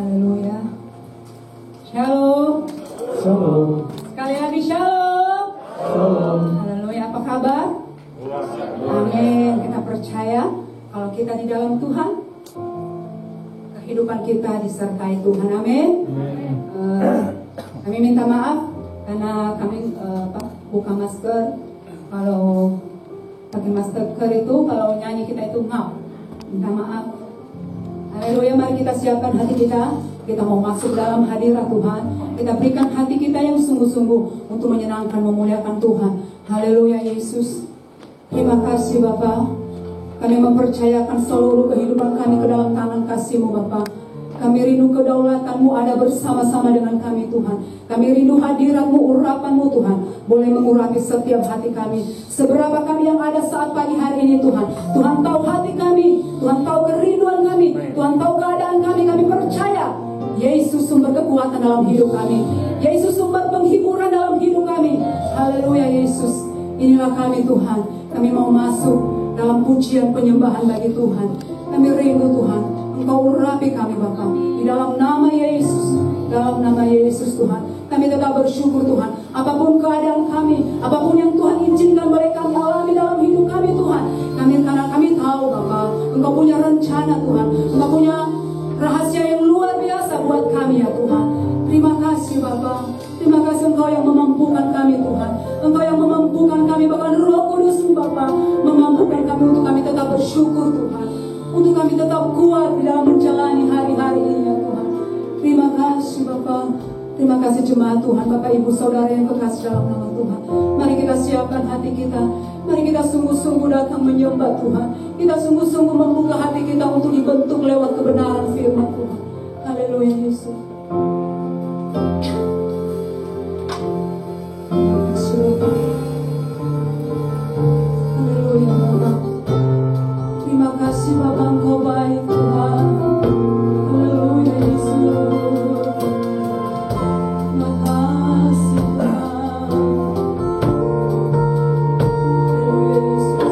Haleluya. Shalom. Shalom. Sekali lagi shalom. Shalom. Haleluya. Apa kabar? Amin. Kita percaya kalau kita di dalam Tuhan, kehidupan kita disertai Tuhan. Amin. Kami minta maaf karena kami buka masker. Kalau pakai masker itu, kalau nyanyi kita itu ngap. Minta maaf. Haleluya. Mari kita siapkan hati kita. Kita mau masuk dalam hadirat Tuhan. Kita berikan hati kita yang sungguh-sungguh untuk menyenangkan, memuliakan Tuhan. Haleluya Yesus. Terima kasih Bapa. Kami mempercayakan seluruh kehidupan kami ke dalam tangan kasih-Mu Bapa. Kami rindu kedaulatan-Mu ada bersama-sama dengan kami Tuhan. Kami rindu hadirat-Mu, urapan-Mu Tuhan. Boleh mengurapi setiap hati kami. Seberapa kami yang ada saat pagi hari ini Tuhan. Tuhan tahu hati kami. Tuhan tahu kerinduan kami. Tuhan tahu keadaan kami. Kami percaya Yesus sumber kekuatan dalam hidup kami. Yesus sumber penghiburan dalam hidup kami. Haleluya Yesus. Inilah kami Tuhan. Kami mau masuk dalam pujian penyembahan bagi Tuhan. Kami rindu Tuhan, Engkau urapi kami Bapa. Di dalam nama Yesus, dalam nama Yesus Tuhan. Kami tetap bersyukur Tuhan. Apapun keadaan kami, apapun yang Tuhan izinkan boleh kami alami dalam hidup kami Tuhan. Karena kami tahu Bapa, Engkau punya rencana Tuhan. Engkau punya rahasia yang luar biasa buat kami ya Tuhan. Terima kasih Bapa. Terima kasih Engkau yang memampukan kami Tuhan. Engkau yang memampukan kami, bahkan Roh Kudus Bapa memampukan kami untuk kami tetap bersyukur Tuhan. Untuk kami tetap kuat di dalam menjalani hari-hari ini ya Tuhan. Terima kasih Bapa. Terima kasih jemaat Tuhan, Bapak Ibu Saudara yang kekasih dalam nama Tuhan. Mari kita siapkan hati kita. Mari kita sungguh-sungguh datang menyembah Tuhan. Kita sungguh-sungguh membuka hati kita untuk dibentuk lewat kebenaran firman Tuhan. Haleluya Yesus. Haleluya Bapa. Terima kasih Bapa, Engkau baik Tuhan. Haleluya Yesus. Terima kasih Tuhan. Haleluya Yesus.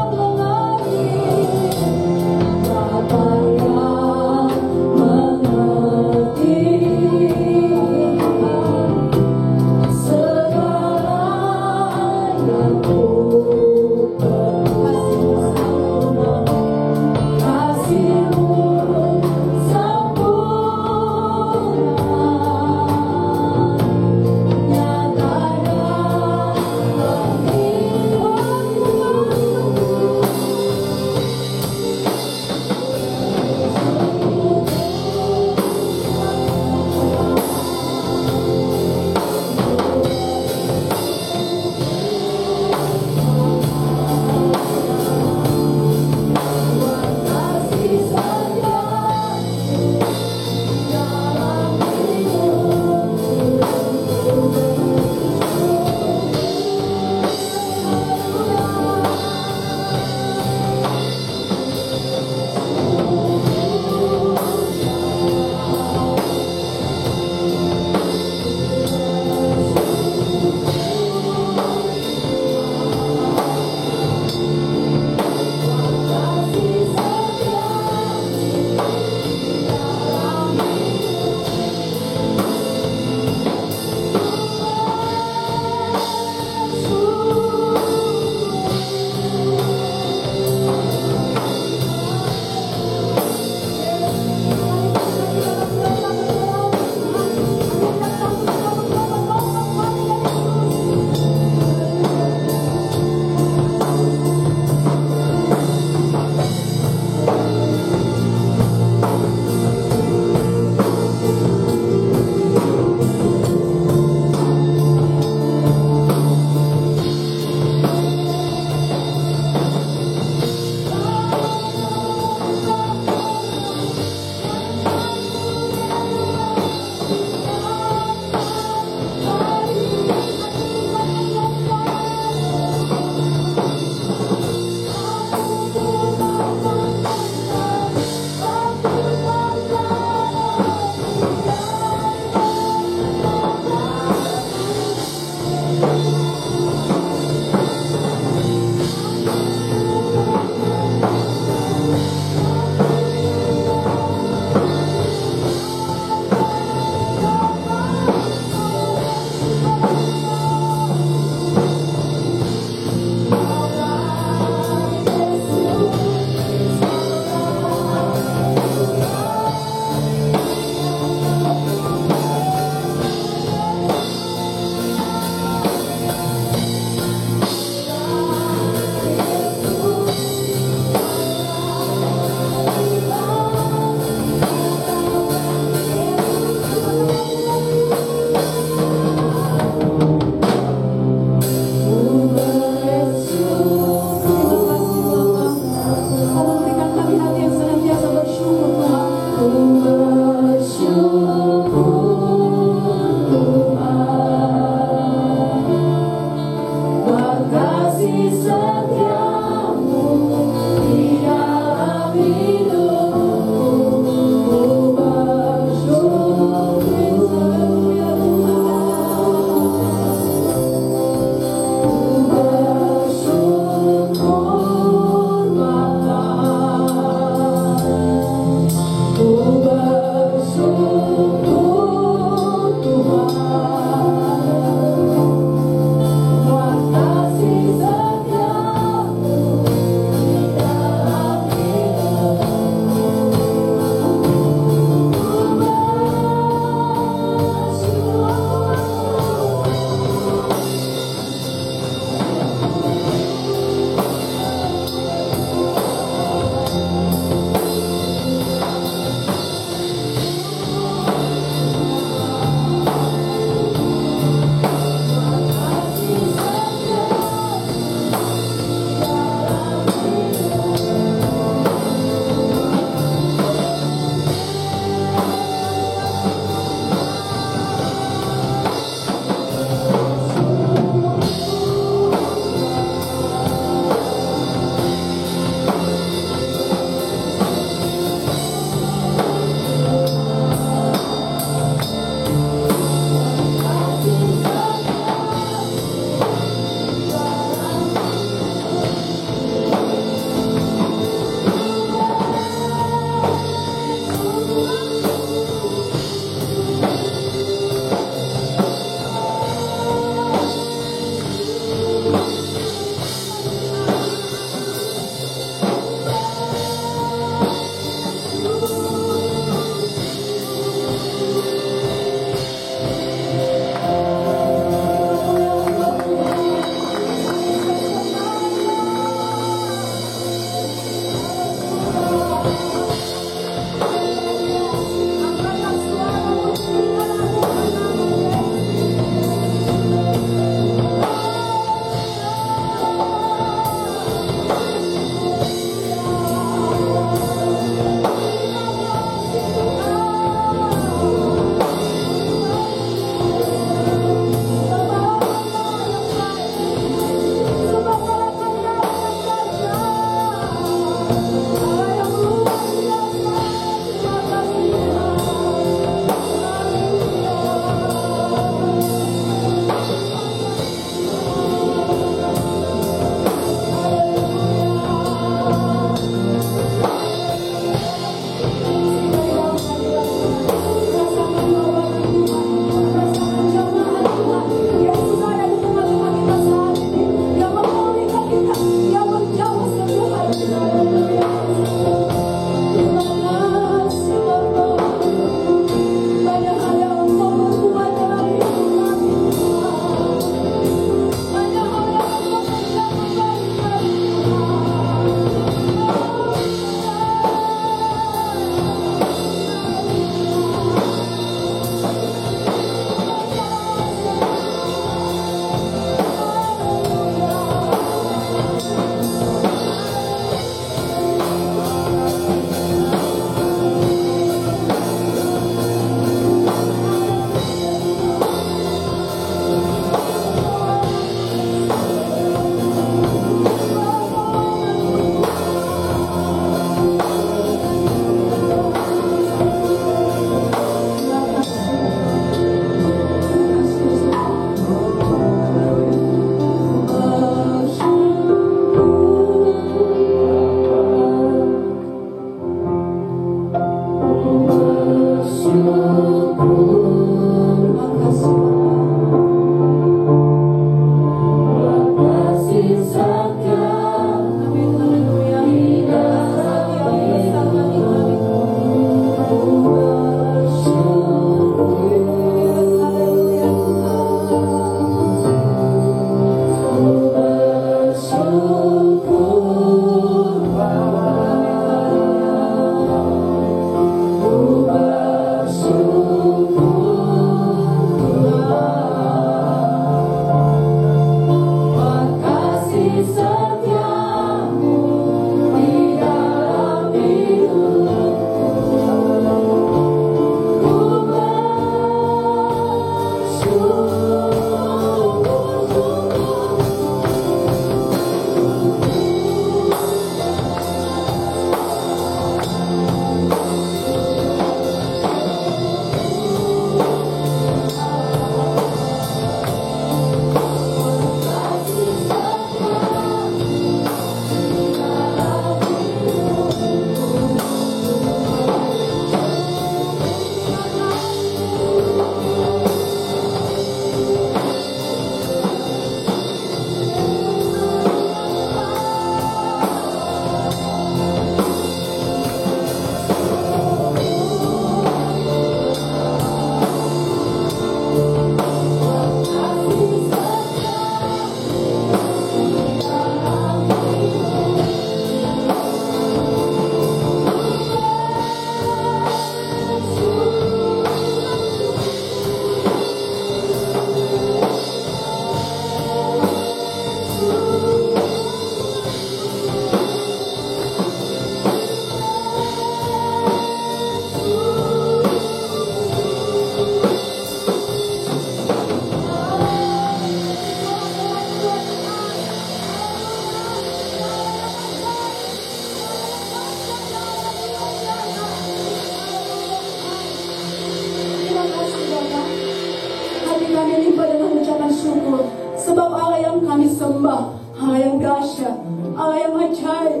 sembah Allah yang dahsyat, Allah yang ajaib,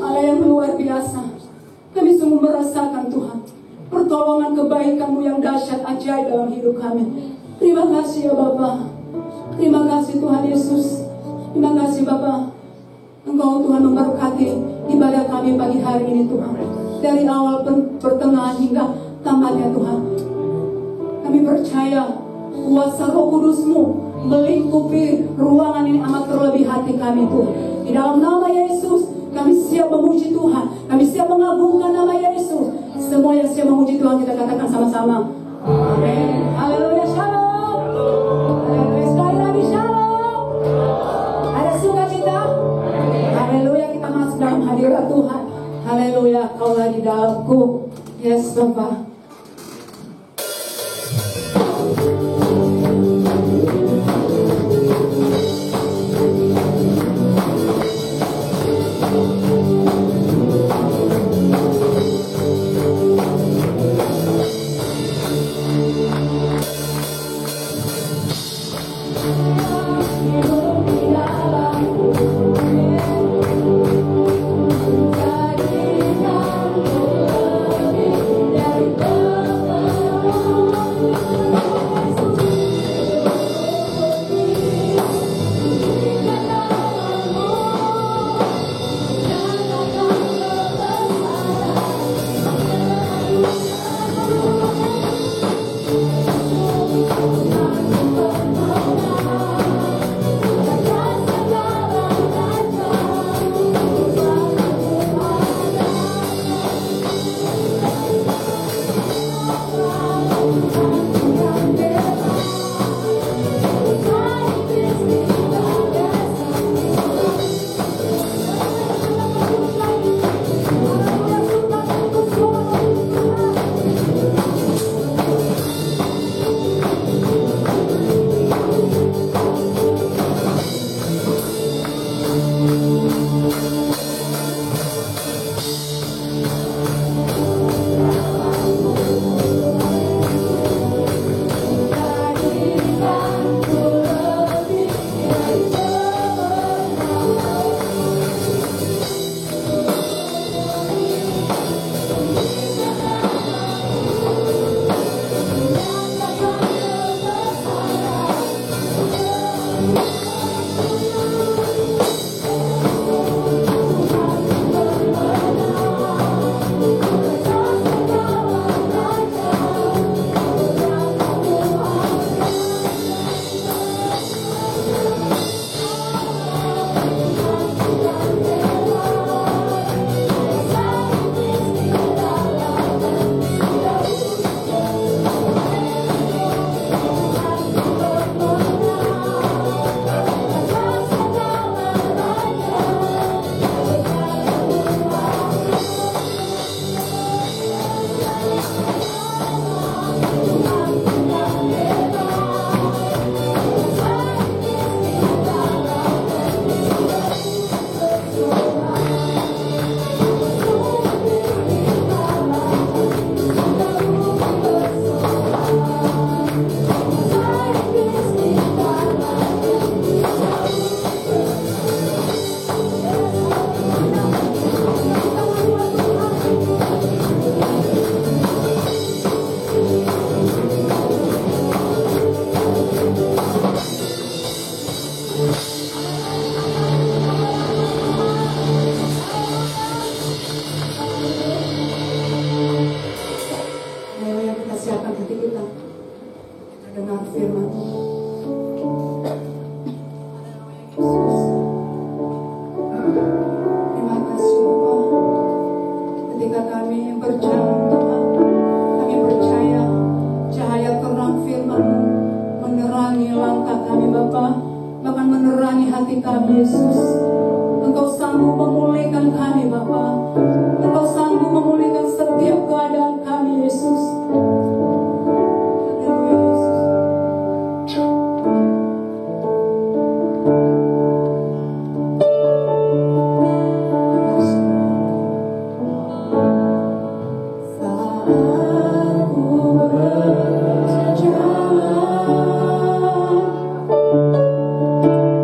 Allah yang luar biasa. Kami sungguh merasakan Tuhan pertolongan kebaikan-Mu yang dahsyat ajaib dalam hidup kami. Terima kasih ya Bapa. Terima kasih Tuhan Yesus. Terima kasih Bapa. Engkau Tuhan memberkati ibadah kami pagi hari ini Tuhan. Dari awal pertengahan hingga tamatnya Tuhan. Kami percaya kuasa Roh Kudus-Mu melingkupi ruangan ini amat terlebih hati kami Tuhan. Di dalam nama Yesus kami siap memuji Tuhan. Kami siap mengagungkan nama Yesus. Semua yang siap memuji Tuhan kita katakan sama-sama. Amin. Haleluya, shalom. Haleluya, sekali lagi shalom. Ada sukacita? Haleluya, kita masuk dalam hadirat Tuhan. Haleluya, Kaulah di dalamku. Yes, Bapak.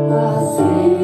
Kasih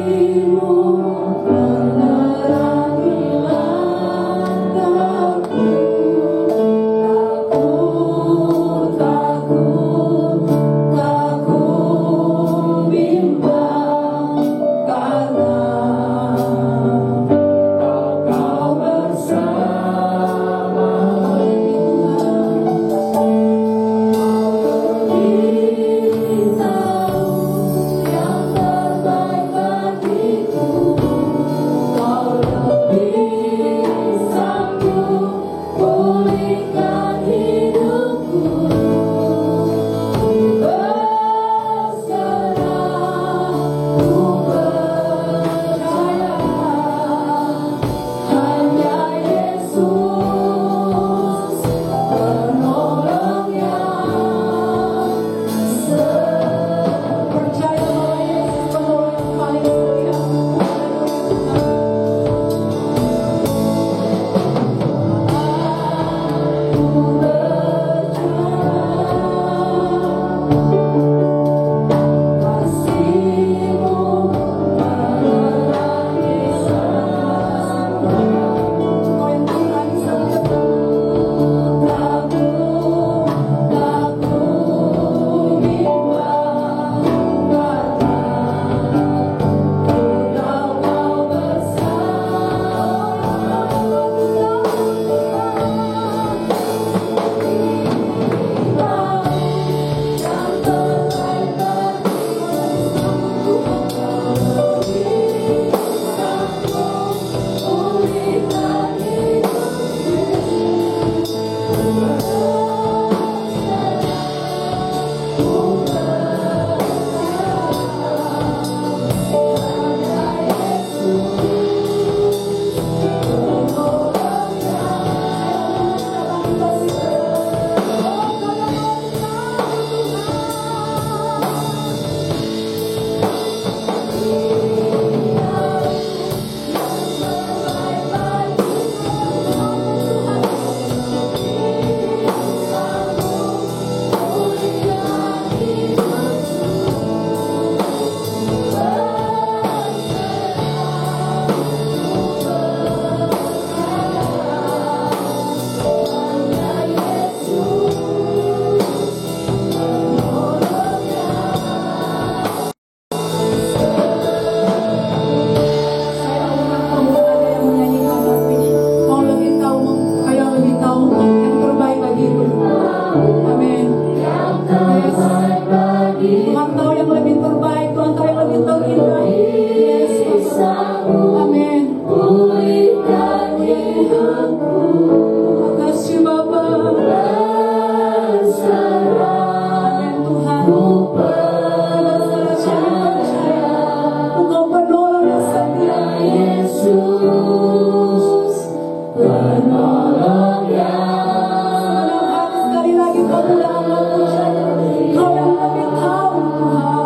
Senang hati sekali lagi pemuliaan pujanya. Kau yang lebih tahu Tuhan.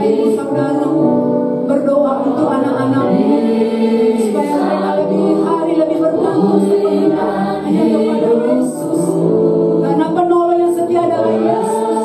Ibu saudara berdoa untuk anak-anakmu supaya mereka lebih hari lebih bertanggung sepenuhnya hanya kepada Yesus, karena penolong yang setia adalah Yesus.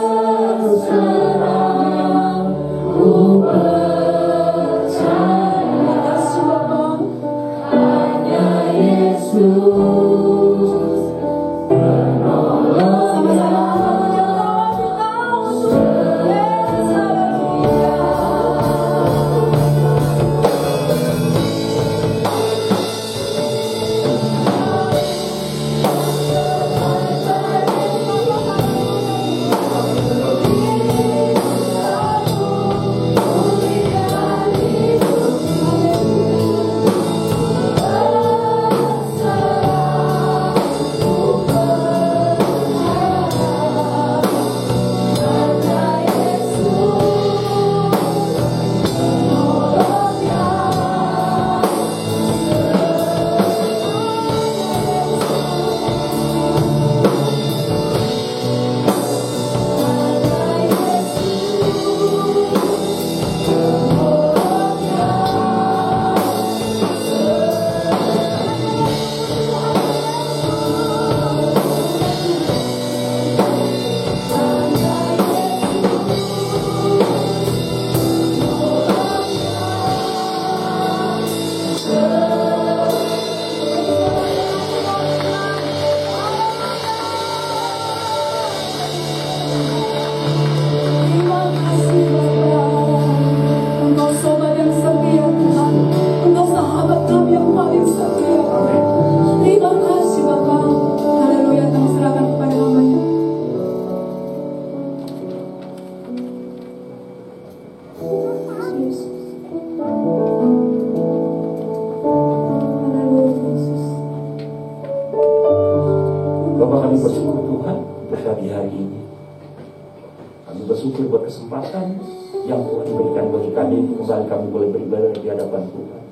Kesempatan yang Tuhan berikan bagi kami, kembali kami boleh beribadah di hadapan Tuhan.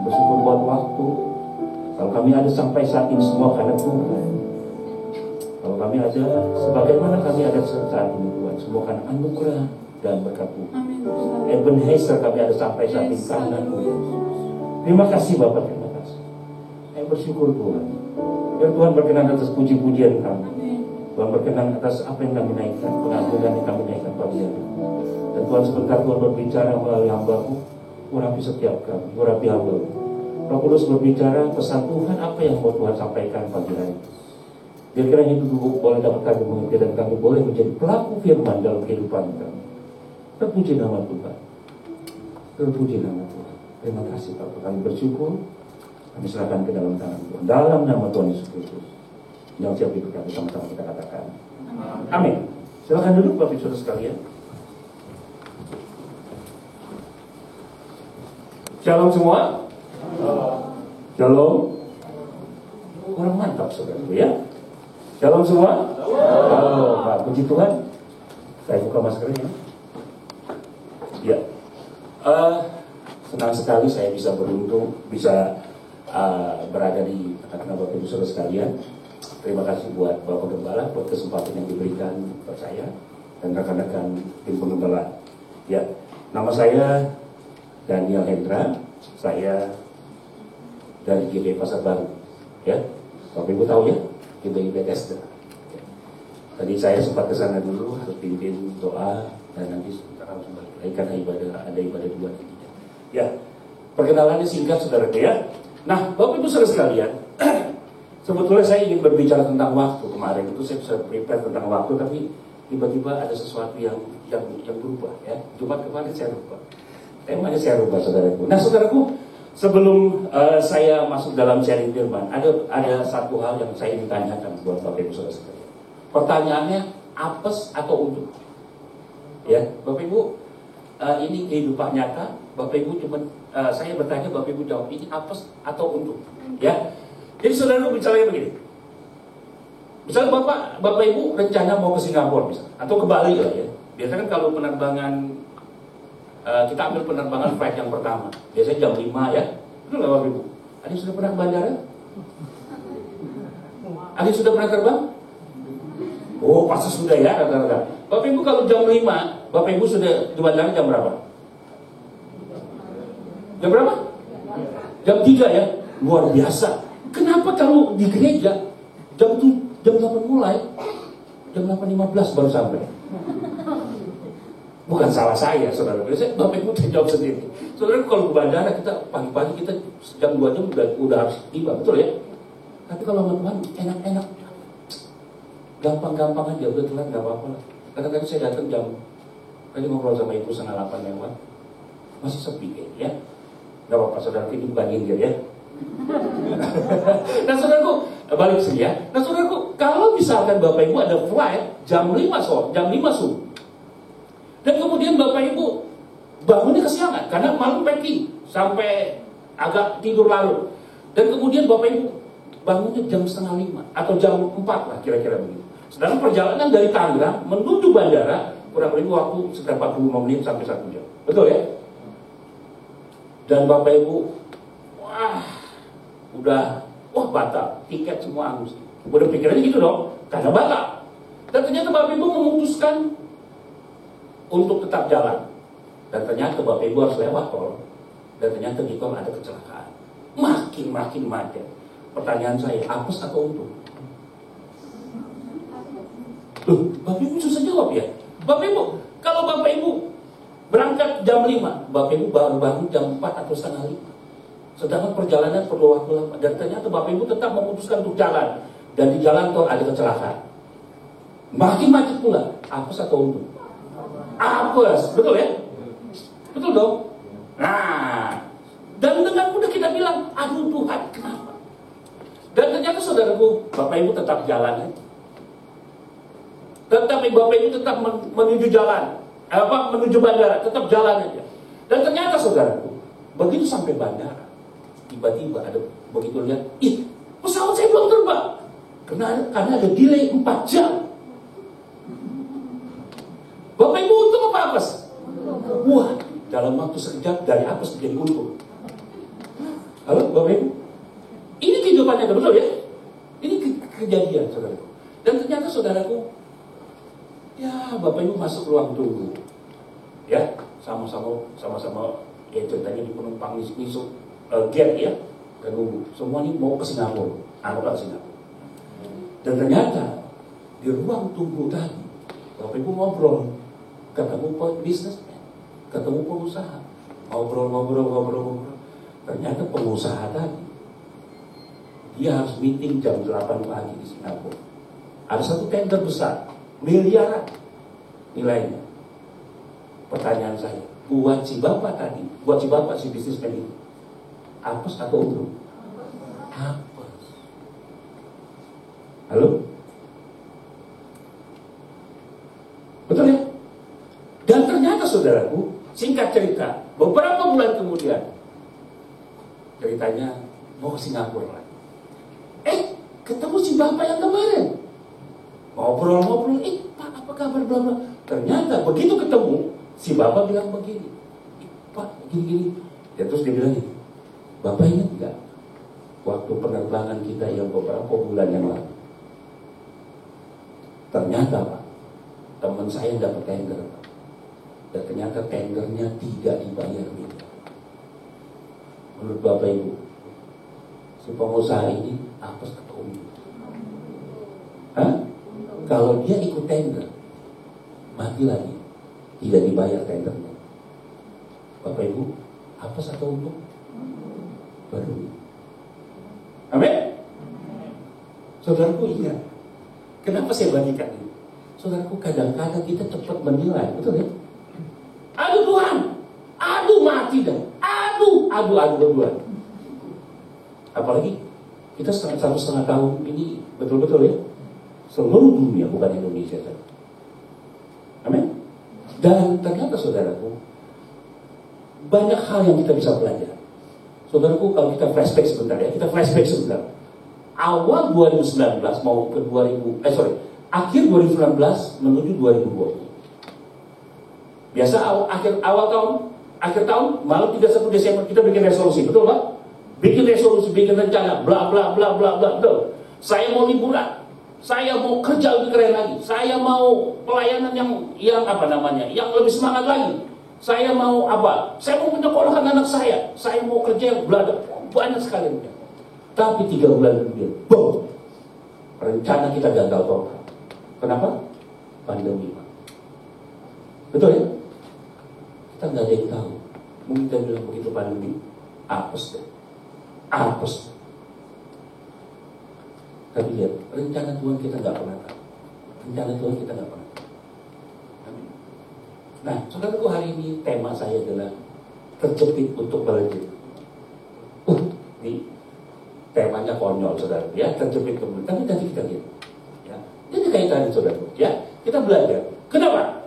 Bersyukur buat waktu. Kalau kami ada sampai saat ini semua karena Tuhan. Kalau kami ada, sebagaimana kami ada saat ini Tuhan, semua karena anugerah dan berkat Tuhan. Ebenezer kami ada sampai saat ini karena Tuhan. Terima kasih Bapak, terima kasih. Saya bersyukur Tuhan. Biar Tuhan berkenan atas puji-pujian kami. Tuhan berkenan atas apa yang kami naikkan, pengagungan yang kami naikkan pagi hari. Dan Tuhan sebentar Tuhan berbicara melalui hamba-Mu, urapi setiap kami, urapi hamba-Mu. Roh Kudus berbicara pesan Tuhan apa yang mau Tuhan sampaikan pagi hari. Biar kiranya itu boleh dapat kami mengerti dan kami boleh menjadi pelaku firman dalam kehidupan kami. Terpuji nama Tuhan. Terpuji nama Tuhan. Terima kasih Bapak, kami bersyukur. Kami serahkan ke dalam tangan Tuhan. Dalam nama Tuhan Yesus Kristus. Yang siap itu kami sama-sama kita katakan. Amin. Silakan duduk Bapak Ibu Saudara sekalian. Shalom semua. Shalom. Kurang mantap saudara ya. Shalom semua. Halo, Pak. Puji Tuhan. Saya buka maskernya. Ya. Senang sekali saya bisa beruntung bisa berada di tengah-tengah Bapak Ibu Saudara sekalian. Terima kasih buat Bapak Gembala buat kesempatan yang diberikan kepada saya dan rekan-rekan tim penggembala. Ya, nama saya Daniel Hendra, saya dari GBI Pasar Baru. Ya, Bapak Ibu tahu ya, GBI Bethesda. Ya. Tadi saya sempat ke sana dulu untuk pimpin doa dan nanti sebentar harus balik lagi karena ada ibadah dua nantinya. Ya, perkenalannya singkat saudara ya. Nah, Bapak Ibu Saudara sekalian. Sebetulnya saya ingin berbicara tentang waktu. Kemarin itu saya bisa prepare tentang waktu, tapi tiba-tiba ada sesuatu yang berubah ya. Jumat kemarin saya lupa. Temanya saya lupa saudaraku. Nah saudaraku, sebelum saya masuk dalam sharing firman, ada satu hal yang saya ingin tanyakan buat Bapak Ibu Saudara sekalian. Pertanyaannya, apes atau untuk? Ya, Bapak Ibu, ini kehidupan nyata. Bapak Ibu saya bertanya, Bapak Ibu jawab, ini apes atau untuk? Ya. Jadi saudara bicaranya begini. Misalnya Bapak Ibu rencana mau ke Singapura misalnya, atau ke Bali lah ya. Biasanya kan kalau penerbangan, kita ambil penerbangan flight yang pertama, biasanya jam 5 ya. Betul nggak Bapak Ibu? Ada yang sudah pernah ke bandara? Ada yang sudah pernah terbang? Oh, pasti sudah ya rata-rata. Bapak Ibu kalau jam 5, Bapak Ibu sudah di bandara jam berapa? Jam berapa? Jam 3 ya? Luar biasa. Kenapa kalau di gereja jam 8 mulai, jam 8.15 baru sampai? Bukan salah saya, saudara. Biasanya Bapak Ibu jawab sendiri. Saudara, kalau ke bandara kita pagi-pagi kita jam 2 jam udah harus tiba, betul ya? Tapi kalau teman-teman enak-enak, gampang-gampang aja, udah telat nggak apa-apa lah. Kadang-kadang saya datang tadi ngobrol sama ibu 7:30 lewat, masih sepi kayaknya. Nggak apa-apa, saudara, ini bukan nyindir ya. Nah saudaraku, balik sini ya. Nah saudaraku, kalau misalkan Bapak Ibu ada flight jam 5 sore, jam 5 subuh, dan kemudian Bapak Ibu bangunnya kesiangan karena malam packing sampai agak tidur larut, dan kemudian Bapak Ibu bangunnya jam 4:30 atau jam 4 lah kira-kira begitu. Sedangkan perjalanan dari Tangerang menuju bandara kurang lebih waktu sekitar 45 menit sampai 1 jam. Betul ya? Dan Bapak Ibu, udah batal, tiket semua angus. Udah pikirannya gitu dong, karena batal. Dan ternyata Bapak Ibu memutuskan untuk tetap jalan. Dan ternyata Bapak Ibu harus lewat tol. Dan ternyata di tol ada kecelakaan. Makin macet. Pertanyaan saya, apes atau untung? Loh, Bapak Ibu susah jawab ya. Bapak Ibu, kalau Bapak Ibu berangkat jam 5, Bapak Ibu baru bangun jam 4 atau setengah 5. Sedangkan perjalanan perlu waktu lama. Dan ternyata Bapak Ibu tetap memutuskan untuk jalan. Dan di jalan tol ada kecelakaan. Makin macet pula. Apes atau untung? Apes, betul ya? Betul dong? Nah, dan dengan mudah kita bilang, aduh Tuhan, kenapa? Dan ternyata saudaraku, Bapak Ibu tetap jalan ya. Tetapi Bapak Ibu tetap menuju jalan. Menuju bandara, tetap jalan aja. Dan ternyata saudaraku, begitu sampai bandara, tiba-tiba ada begitu lihat, pesawat saya belum terbang. Karena ada delay 4 jam. Bapak Ibu untung apa apes? Wah, dalam waktu sekejap dari apes menjadi untung. Halo Bapak Ibu? Ini kehidupannya, betul ya? Ini kejadian saudaraku. Dan ternyata saudaraku, ya Bapak Ibu masuk ruang tunggu. Ya, sama-sama ya ceritanya di penumpang nisuk gate ya, dan nunggu. Semua ini mau ke Singapura, anggaplah Singapura. Dan ternyata di ruang tunggu tadi, Bapak Ibu ngobrol, ketemu bisnismen, ketemu pengusaha, ngobrol. Ternyata pengusaha tadi, dia harus meeting jam 8 pagi di Singapura. Ada satu tender besar, miliaran nilainya. Pertanyaan saya, buat si bapak tadi, buat si bapak si bisnismen itu, apes atau untung? Apes. Halo? Betul ya? Dan ternyata saudaraku, singkat cerita, beberapa bulan kemudian, ceritanya mau ke Singapura lagi. Ketemu si bapak yang kemarin. Ngobrol, Pak apa kabar bla. Ternyata begitu ketemu, si bapak bilang begini, Pak gini. Ya terus dia bilang ini, Bapak ingat nggak waktu penerbangan kita yang beberapa bulan yang lalu? Ternyata Pak, teman saya dapat tender, Pak. Dan ternyata tendernya tidak dibayar gitu. Menurut Bapak Ibu, si pengusaha ini apes atau untung? Kalau dia ikut tender, mati lagi, tidak dibayar tendernya. Bapak Ibu, apes atau untung? Baru. Amin. Saudaraku ingat, kenapa saya bagikan ini? Saudaraku, kadang-kadang kita cepat menilai, betul ya? Aduh Tuhan, aduh mati dah, aduh. Apalagi kita 1,5 tahun ini betul-betul ya, seluruh dunia bukan Indonesia saja. Amin. Dan ternyata saudaraku, banyak hal yang kita bisa belajar. Saudaraku, kalau kita flashback sebentar. Awal 2019 mau ke akhir 2019 menuju 2020. Biasa akhir tahun, malam 31 Desember kita bikin resolusi, betul Pak? Bikin resolusi, bikin rencana, bla bla bla bla bla, betul. Saya mau liburan, saya mau kerja lebih keren lagi, saya mau pelayanan yang apa namanya, yang lebih semangat lagi. Saya mau apa? Saya mau menyekolahkan anak saya mau kerja yang bla bla, banyak sekali. Tapi 3 bulan kemudian, boom, rencana kita gagal total. Kenapa? Pandemi, Pak. Betul ya? Kita nggak ada yang tahu. Mungkin kita bilang begitu pandemi, apes deh. Apes. Tapi lihat, rencana Tuhan kita nggak pernah tahu. Rencana Tuhan kita nggak pernah tahu. Amin. Nah, saudaraku, hari ini tema saya adalah terjepit untuk melejit. Ini temanya konyol, saudara. Ya, terjepit kemudian. Tapi nanti kita lihat. Ya, ini kaitannya, saudaraku. Ya, kita belajar. Kenapa?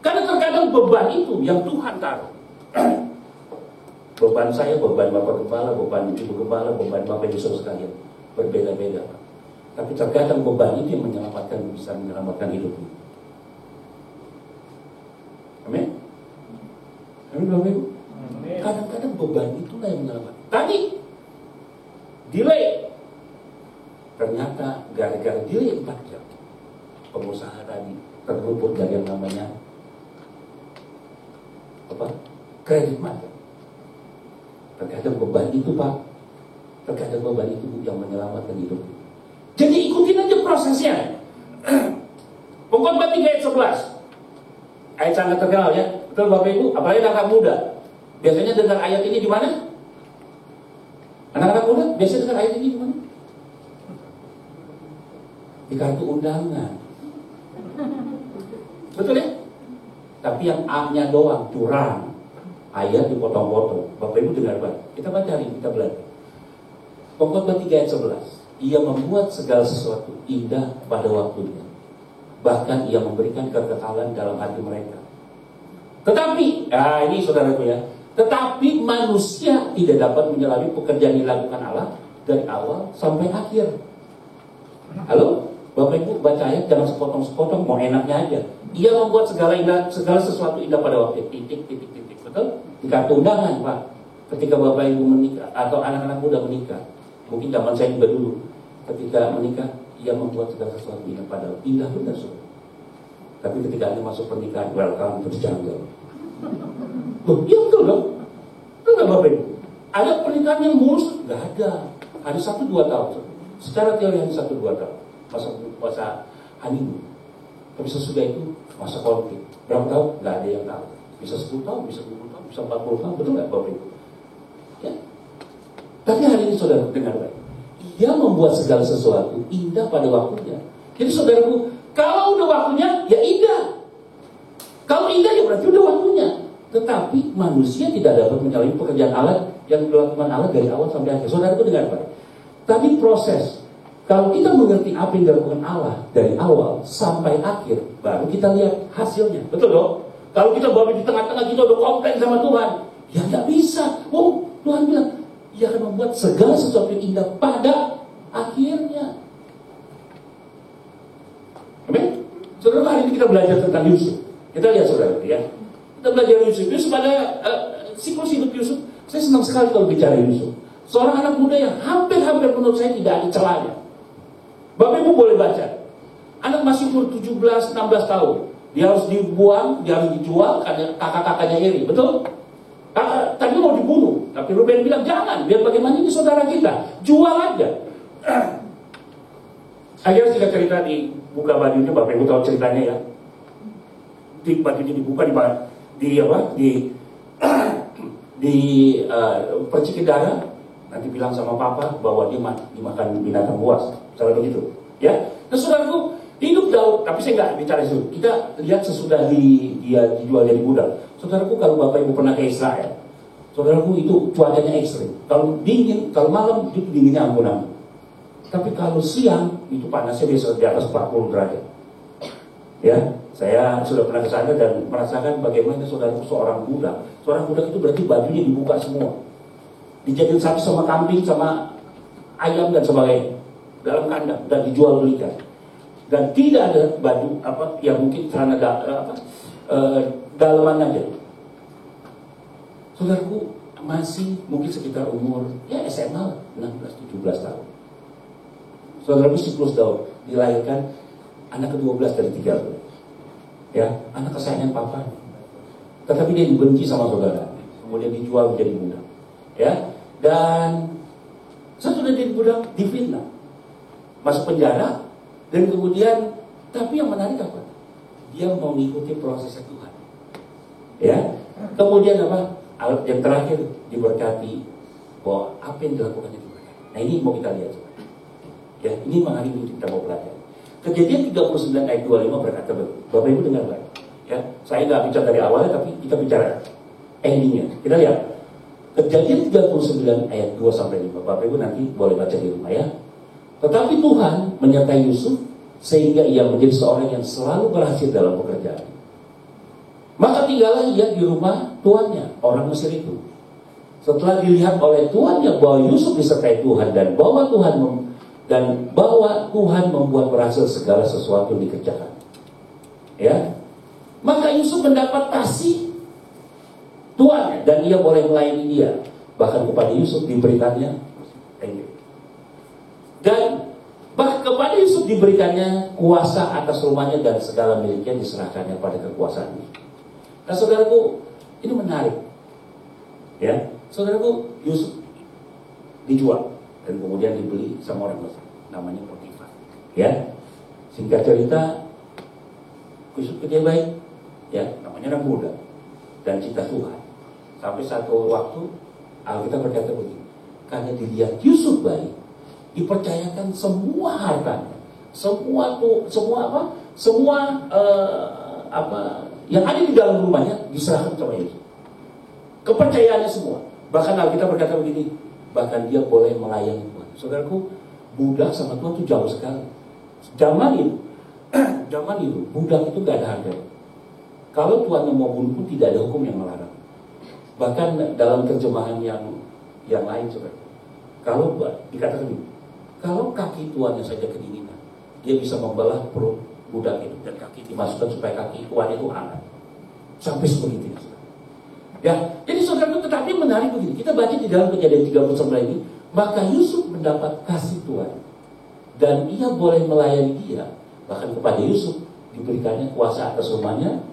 Karena terkadang beban itu yang Tuhan taruh. Beban saya, beban Bapak Gembala, beban Ibu Gembala, beban Bapak Ibu Saudara sekalian berbeda-beda. Tapi terkadang beban itu yang bisa menyelamatkan hidupmu. Amin. Amin Bapak Ibu. Kadang-kadang beban itulah yang menyelamatkan. Tadi delay. Ternyata gara-gara delay 4 jam, pengusaha tadi terluput dari yang namanya kredit macet. Terkadang beban itu Pak, terkadang beban itu yang menyelamatkan hidup. Jadi ikutin aja prosesnya. Pengkhotbah 3 ayat 11, ayat sangat terkenal ya, betul Bapak Ibu, apalagi anak muda. Biasanya dengar ayat ini di mana? Anak-anak muda biasanya dengar ayat ini di mana? Di kartu undangan. Betul ya? Tapi yang A-nya doang curang, ayat dipotong-potong. Bapak Ibu dengar Pak, kita baca hari ini, kita belajar. Pengkhotbah 3 ayat 11, ia membuat segala sesuatu indah pada waktunya, bahkan ia memberikan kekekalan dalam hati mereka. Tetapi, ini saudaraku ya, tetapi manusia tidak dapat menyelami pekerjaan yang dilakukan Allah dari awal sampai akhir. Halo? Bapak Ibu baca ayat jangan sepotong-sepotong, mau enaknya aja. Ia membuat segala sesuatu indah pada waktu titik. Betul? Di kartu undangan Pak. Ketika Bapak Ibu menikah atau anak-anak muda menikah, mungkin zaman saya juga dulu, ketika menikah, ia membuat segala sesuatu indah pada waktu. Indah benar saudara. Tapi ketika Anda masuk pernikahan, welcome to the jungle. Loh, iya betul dong. Betul nggak Bapak Ibu? Ada pernikahan yang mulus? Nggak ada. Ada 1-2 tahun. Secara teori hanya 1-2 tahun. Masa honeymoon. Tapi sesudah itu masa konflik. Berapa tahun? Nggak ada yang tahu. Bisa 10 tahun, bisa 20 tahun, bisa 40 tahun. Betul nggak Bapak Ibu? Ya. Tapi hari ini saudara dengar baik. Ia membuat segala sesuatu indah pada waktunya. Jadi saudaraku, kalau udah waktunya, ya indah. Kalau indah ya berarti udah waktunya. Tetapi manusia tidak dapat menyalahi pekerjaan Allah yang dilakukan Allah dari awal sampai akhir. Saudaraku dengar baik. Tapi proses, kalau kita mengerti apa yang dilakukan Allah dari awal sampai akhir, baru kita lihat hasilnya. Betul dong? Kalau kita baru di tengah-tengah kita udah komplain sama Tuhan, ya nggak bisa. Oh, Tuhan bilang, ia akan membuat segala sesuatu yang indah pada akhirnya. Amin. Saudara, hari ini kita belajar tentang Yusuf. Kita lihat saudara ya. Kita belajar Yusuf. Yusuf pada siklus hidup Yusuf. Saya senang sekali kalau bicara Yusuf. Seorang anak muda yang hampir-hampir menurut saya tidak ada celahnya. Bapak Ibu boleh baca. Anak masih umur 17-16 tahun. Dia harus dibuang, dia harus dijual karena kakak-kakaknya iri. Betul? Tadi mau dibunuh. Tapi Ruben bilang jangan. Biar bagaimana ini saudara kita. Jual aja. Akhirnya kita cerita di buka bajunya. Bapak Ibu tahu ceritanya ya. Bajunya dibuka di percikin darah. Nanti bilang sama papa bahwa dia dimakan binatang buas. Misalnya begitu. Ya. Nah saudaraku, hidup Daud, tapi saya nggak bicara itu. Kita lihat sesudah dia dijual jadi budak. Saudaraku, kalau Bapak Ibu pernah ke Israel, saudaraku itu cuacanya ekstrim. Kalau dingin, kalau malam itu dinginnya ampun-ampun. Tapi kalau siang itu panasnya bisa di atas 40 derajat. Ya, saya sudah pernah ke sana dan merasakan bagaimana saudaraku seorang budak. Seorang budak itu berarti bajunya dibuka semua. Dijadiin satu sama kambing, sama ayam dan sebagainya dalam kandang dan dijual belikan. Dan tidak ada baju yang mungkin celana dalaman aja. Saudaraku, masih mungkin sekitar umur ya SMA 16-17 tahun. Saudaraku siklus Daud dilahirkan anak ke-12 dari 3. Ya, anak kesayangan papa. Tetapi dia dibenci sama saudara. Kemudian dijual menjadi budak. Ya, dan sesudah jadi budak difitnah, masuk penjara, dan kemudian tapi yang menarik apa? Dia mau mengikuti prosesnya Tuhan. Ya, kemudian apa? Yang terakhir diberkati bahwa apa yang dilakukannya diberkati. Nah ini mau kita lihat. Ya, ini hari ini kita mau belajar. Kejadian 39 ayat 25 berkata, Bapak Ibu dengar baik. Ya, saya nggak bicara dari awalnya, tapi kita bicara endingnya. Kita lihat. Kejadian 39 ayat 2 sampai 5. Bapak Ibu nanti boleh baca di rumah ya. Tetapi Tuhan menyertai Yusuf sehingga ia menjadi seorang yang selalu berhasil dalam pekerjaan. Maka tinggallah ia di rumah tuannya, orang Mesir itu. Setelah dilihat oleh tuannya bahwa Yusuf disertai Tuhan dan bahwa Tuhan membuat berhasil segala sesuatu yang dikerjakan. Ya, maka Yusuf mendapat kasih tuannya dan ia boleh melayani dia. Bahkan kepada Yusuf diberikannya, dan kepada Yusuf diberikannya kuasa atas rumahnya dan segala miliknya diserahkannya pada kekuasaannya. Nah saudaraku, ini menarik. Ya, saudaraku, Yusuf dijual dan kemudian dibeli sama orang Mesir, namanya Potifar. Ya, singkat cerita, Yusuf kerja baik, ya, namanya anak muda dan cinta Tuhan. Sampai satu waktu Alkitab berkata begini, karena dilihat Yusuf baik, dipercayakan semua hartanya, semua yang ada di dalam rumahnya diserahkan sama Yusuf. Kepercayaannya semua. Bahkan Alkitab berkata begini, bahkan dia boleh melayani Tuhan. Saudaraku, budak sama Tuhan itu jauh sekali. Zaman itu budak itu gak ada harga. Kalau Tuhan mau bunuh pun tidak ada hukum yang melarang. Bahkan dalam terjemahan yang lain, saudara, kalau dikatakan begini, kalau kaki tuannya saja kedinginan, dia bisa membelah perut budak itu dan kaki dimasukkan supaya kaki tuan itu hangat. Sampai sebegitu. Ya, jadi saudara itu tetapi menarik begini. Kita baca di dalam Kejadian 39 ini, maka Yusuf mendapat kasih Tuhan dan ia boleh melayani dia. Bahkan kepada Yusuf diberikannya kuasa atas rumahnya,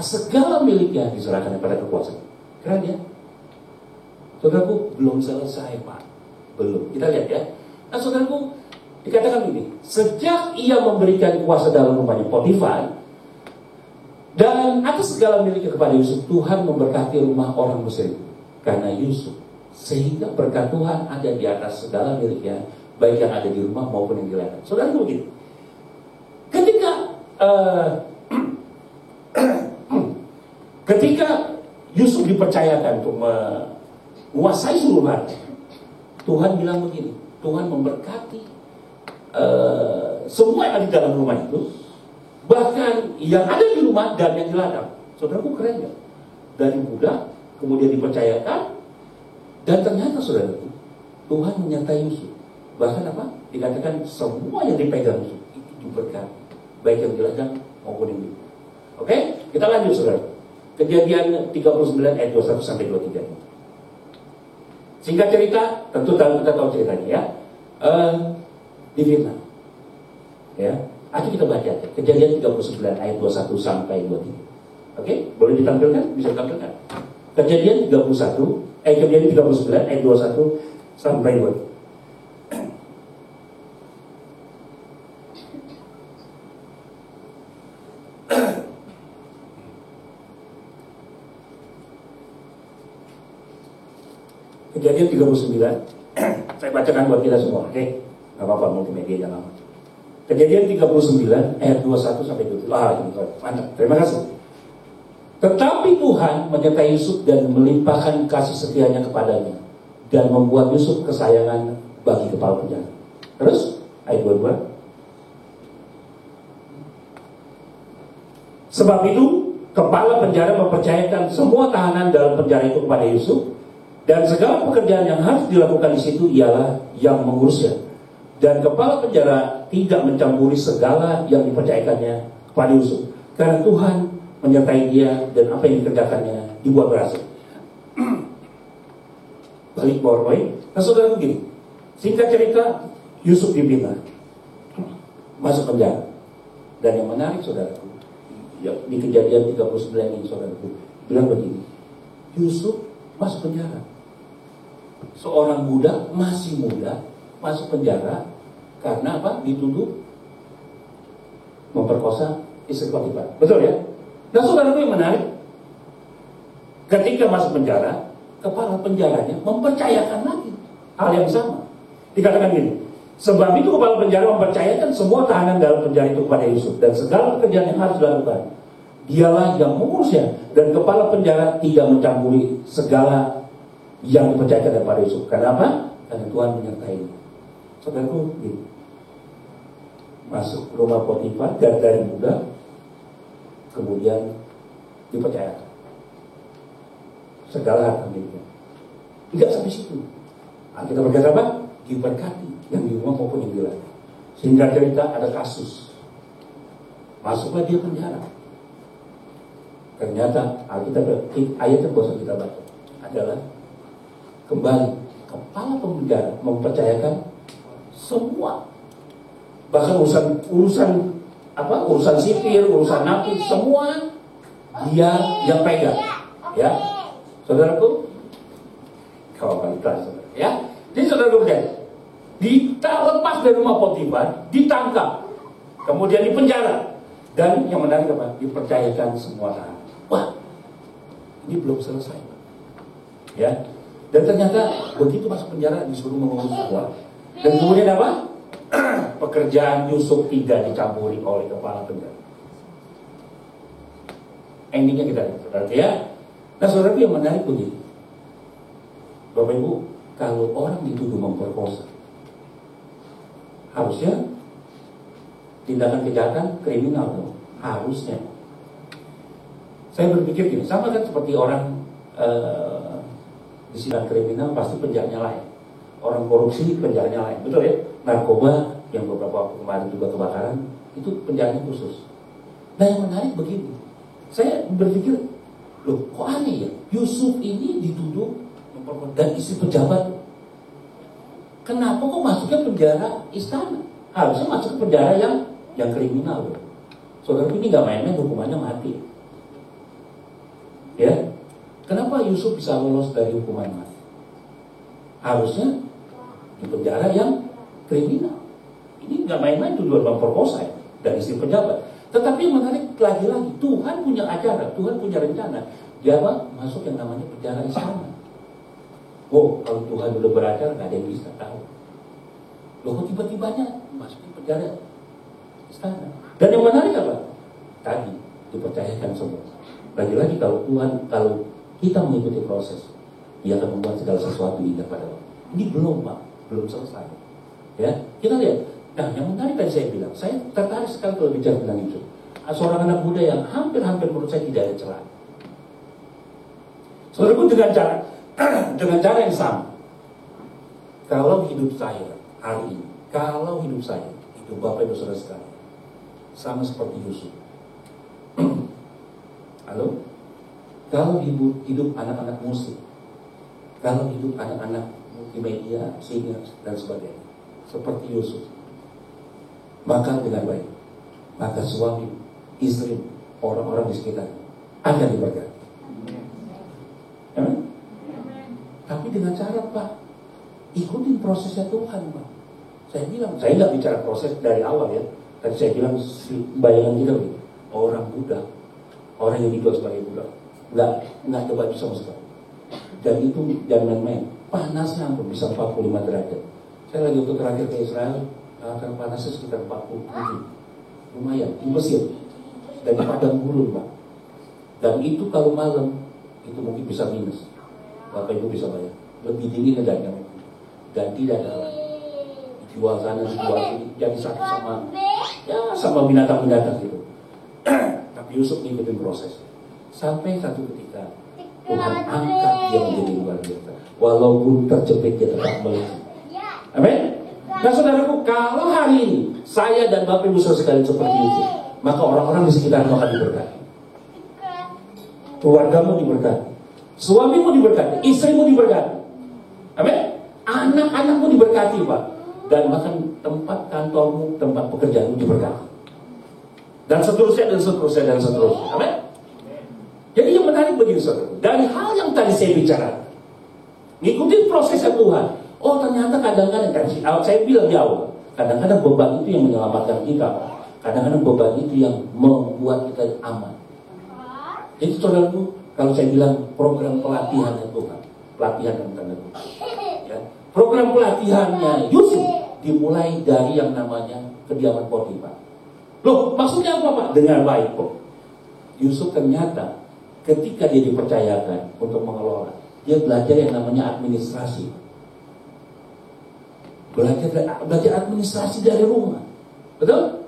segala miliknya diserahkan kepada kekuasaan. Keren ya? Saudaraku, belum selesai Pak. Belum. Kita lihat ya. Nah saudaraku, dikatakan begini, sejak ia memberikan kuasa dalam rumahnya Potifar dan atas segala miliknya kepada Yusuf, Tuhan memberkati rumah orang Mesir karena Yusuf, sehingga berkat Tuhan ada di atas segala miliknya, baik yang ada di rumah maupun yang di ladang. Saudara begini, ketika Yusuf dipercayakan untuk menguasai seluruh harta, Tuhan bilang begini, Tuhan memberkati semua yang ada di dalam rumah itu, bahkan yang ada di rumah dan yang di ladang. Saudaraku, keren ya? Dari budak kemudian dipercayakan, dan ternyata saudaraku, Tuhan menyertai Yusuf. Bahkan apa? Dikatakan semua yang dipegang Yusuf itu diberkati, baik yang di ladang maupun yang di rumah. Oke? Kita lanjut saudara. Kejadian 39 ayat 21 sampai 23. Singkat cerita, tentu kita tahu ceritanya ya. Di Vietnam. Ya. Ayo kita baca aja. Kejadian 39 ayat 21 sampai 23. Oke? Boleh ditampilkan? Bisa ditampilkan. Kejadian 39 ayat 21 sampai 23. Kejadian 39. Saya bacakan buat kita semua, oke? Gak apa-apa, multimedia jangan lama. Kejadian 39 ayat 21 sampai 23. Mantap. Terima kasih. Tetapi Tuhan menyertai Yusuf dan melimpahkan kasih setianya kepadanya dan membuat Yusuf kesayangan bagi kepala penjara. Terus ayat 22. Sebab itu kepala penjara mempercayakan semua tahanan dalam penjara itu kepada Yusuf. Dan segala pekerjaan yang harus dilakukan di situ ialah yang mengurusnya. Dan kepala penjara tidak mencampuri segala yang dipercayakannya kepada Yusuf. Karena Tuhan menyertai dia, dan apa yang dikerjakannya dibuat berhasil. Balik poin. Nah saudara begini, singkat cerita, Yusuf dibina, masuk penjara. Dan yang menarik saudaraku, ya, di Kejadian 39 ini saudaraku bilang begini, Yusuf masuk penjara. Seorang budak, masih muda, masuk penjara karena apa? Dituduh memperkosa istri Potifar. Betul ya? Nah saudaraku yang menarik, ketika masuk penjara, kepala penjaranya mempercayakan lagi hal yang sama. Dikatakan gini, sebab itu kepala penjara mempercayakan semua tahanan dalam penjara itu kepada Yusuf, dan segala pekerjaan yang harus dilakukan dialah yang mengurusnya, dan kepala penjara tidak mencampuri segala yang dipercayakan kepada Yusuf. Kenapa? Karena Tuhan menyertai. Saudaraku, gini, masuk rumah Potifar dari muda, kemudian dipercayakan segala harta miliknya. Tidak sampai situ. Kita berkata apa? Diberkati yang di rumah maupun yang di luar. Sehingga cerita ada kasus, masuklah dia penjara. Ternyata Alkitab ayat yang bosan kita baca adalah kembali kepala penjara mempercayakan semua, bahkan urusan sipir, urusan napi, semua dia yang pegang. Ya, saudaraku, kawan kelas, ya. Jadi saudaraku berkata, lepas dari rumah Potifar, ditangkap, kemudian dipenjara, dan yang menarik apa? Dipercayakan semua tahanan. Wah, ini belum selesai, ya. Dan ternyata begitu masuk penjara disuruh mengurus semua, dan kemudian apa? Pekerjaan Yusuf tidak dicampuri oleh kepala penjara. Endingnya kita lihat, saudara, ya. Nah, saudara, yang menarik begini, Bapak Ibu, kalau orang dituduh memperkosa, harusnya tindakan kejahatan kriminal dong, harusnya. Saya berpikir gini, sama kan seperti orang di sidang kriminal pasti penjaranya lain, orang korupsi penjaranya lain, betul ya? Narkoba yang beberapa waktu kemarin juga kebakaran, itu penjaranya khusus. Nah yang menarik begini, saya berpikir, loh kok aneh ya, Yusuf ini dituduh dan istri pejabat, kenapa kok masuknya penjara istana? Harusnya masuk ke penjara yang kriminal. Saudara, ini nggak main-main, hukumannya mati. Ya, kenapa Yusuf bisa lolos dari hukuman mati? Harusnya di penjara yang kriminal. Ini nggak main-main, tuduhan memperkosa ya, dan istri pejabat. Tetapi yang menarik lagi-lagi, Tuhan punya acara, Tuhan punya rencana. Dia masuk yang namanya penjara istana. Oh, kalau Tuhan udah beracara, nggak ada yang bisa tahu. Loh, kok tiba-tibanya masuk ke penjara istana? Dan yang menarik apa? Tadi dipercayakan semua. Lagi-lagi kalau Tuhan, kalau kita mengikuti proses, Dia akan membuat segala sesuatu indah pada Allah. Ini belum, Pak, belum selesai. Ya, kita lihat. Nah, yang menarik tadi saya bilang, saya tertarik sekali kalau bicara tentang itu. Seorang anak muda yang hampir-hampir menurut saya tidak ada celah. Saudaraku, dengan cara yang sama, kalau hidup saya hari ini, kalau hidup saya, hidup Bapak Ibu Saudara sekalian, sama seperti Yusuf. Halo? Kalau hidup anak-anak musik, kalau hidup anak-anak multimedia, singers, dan sebagainya, seperti Yusuf, maka dengan baik, maka suami, istri, orang-orang di sekitar akan diberkati. Amin? Tapi dengan cara, Pak, ikutin prosesnya Tuhan, Pak. Saya bilang, saya nggak bicara proses dari awal ya. Tadi saya bilang, bayangan kita nih, orang budak, orang yang dijual sebagai budak, nggak ada baju sama sekali. Dan itu jangan main, panasnya hampir bisa 45 derajat. Saya lagi untuk terakhir ke Israel, karena panasnya sekitar 47, lumayan di Mesir, dan di padang gurun, Pak. Dan itu kalau malam itu mungkin bisa minus. Bapak Ibu bisa bayar, lebih dingin dari yang itu, dan tidak ada lagi. Dijual sana, dijual sini, jadi satu sama binatang-binatang gitu. Tapi Yusuf ngikutin proses. Sampai satu ketika Tuhan angkat dia menjadi luar biasa. Walaupun terjepit dia tetap melaju. Amin. Nah saudaraku, kalau hari ini saya dan Bapak Ibu saudara sekalian seperti itu, maka orang-orang di sekitarmu akan diberkati. keluargamu diberkati, suamimu diberkati, istrimu diberkati, amin. Anak-anakmu diberkati, Pak, dan bahkan tempat kantormu, tempat pekerjaanmu diberkati, dan seterusnya dan seterusnya dan seterusnya, amin. Jadi yang menarik begini, saudara, dari hal yang tadi saya bicara, ngikutin prosesnya Tuhan. Oh, ternyata kadang-kadang saya bilang di awal, kadang-kadang beban itu yang menyelamatkan kita, Pak. Kadang-kadang beban itu yang membuat kita aman. Jadi saudaraku, kalau saya bilang program pelatihan Tuhan, pelatihan yang tanda kutip, ya, program pelatihannya Yusuf dimulai dari yang namanya kediaman Potifar. Loh, maksudnya apa, Pak? Dengar baik, Pak. Yusuf ternyata ketika dia dipercayakan untuk mengelola, dia belajar yang namanya administrasi. Belajar administrasi dari rumah. Betul?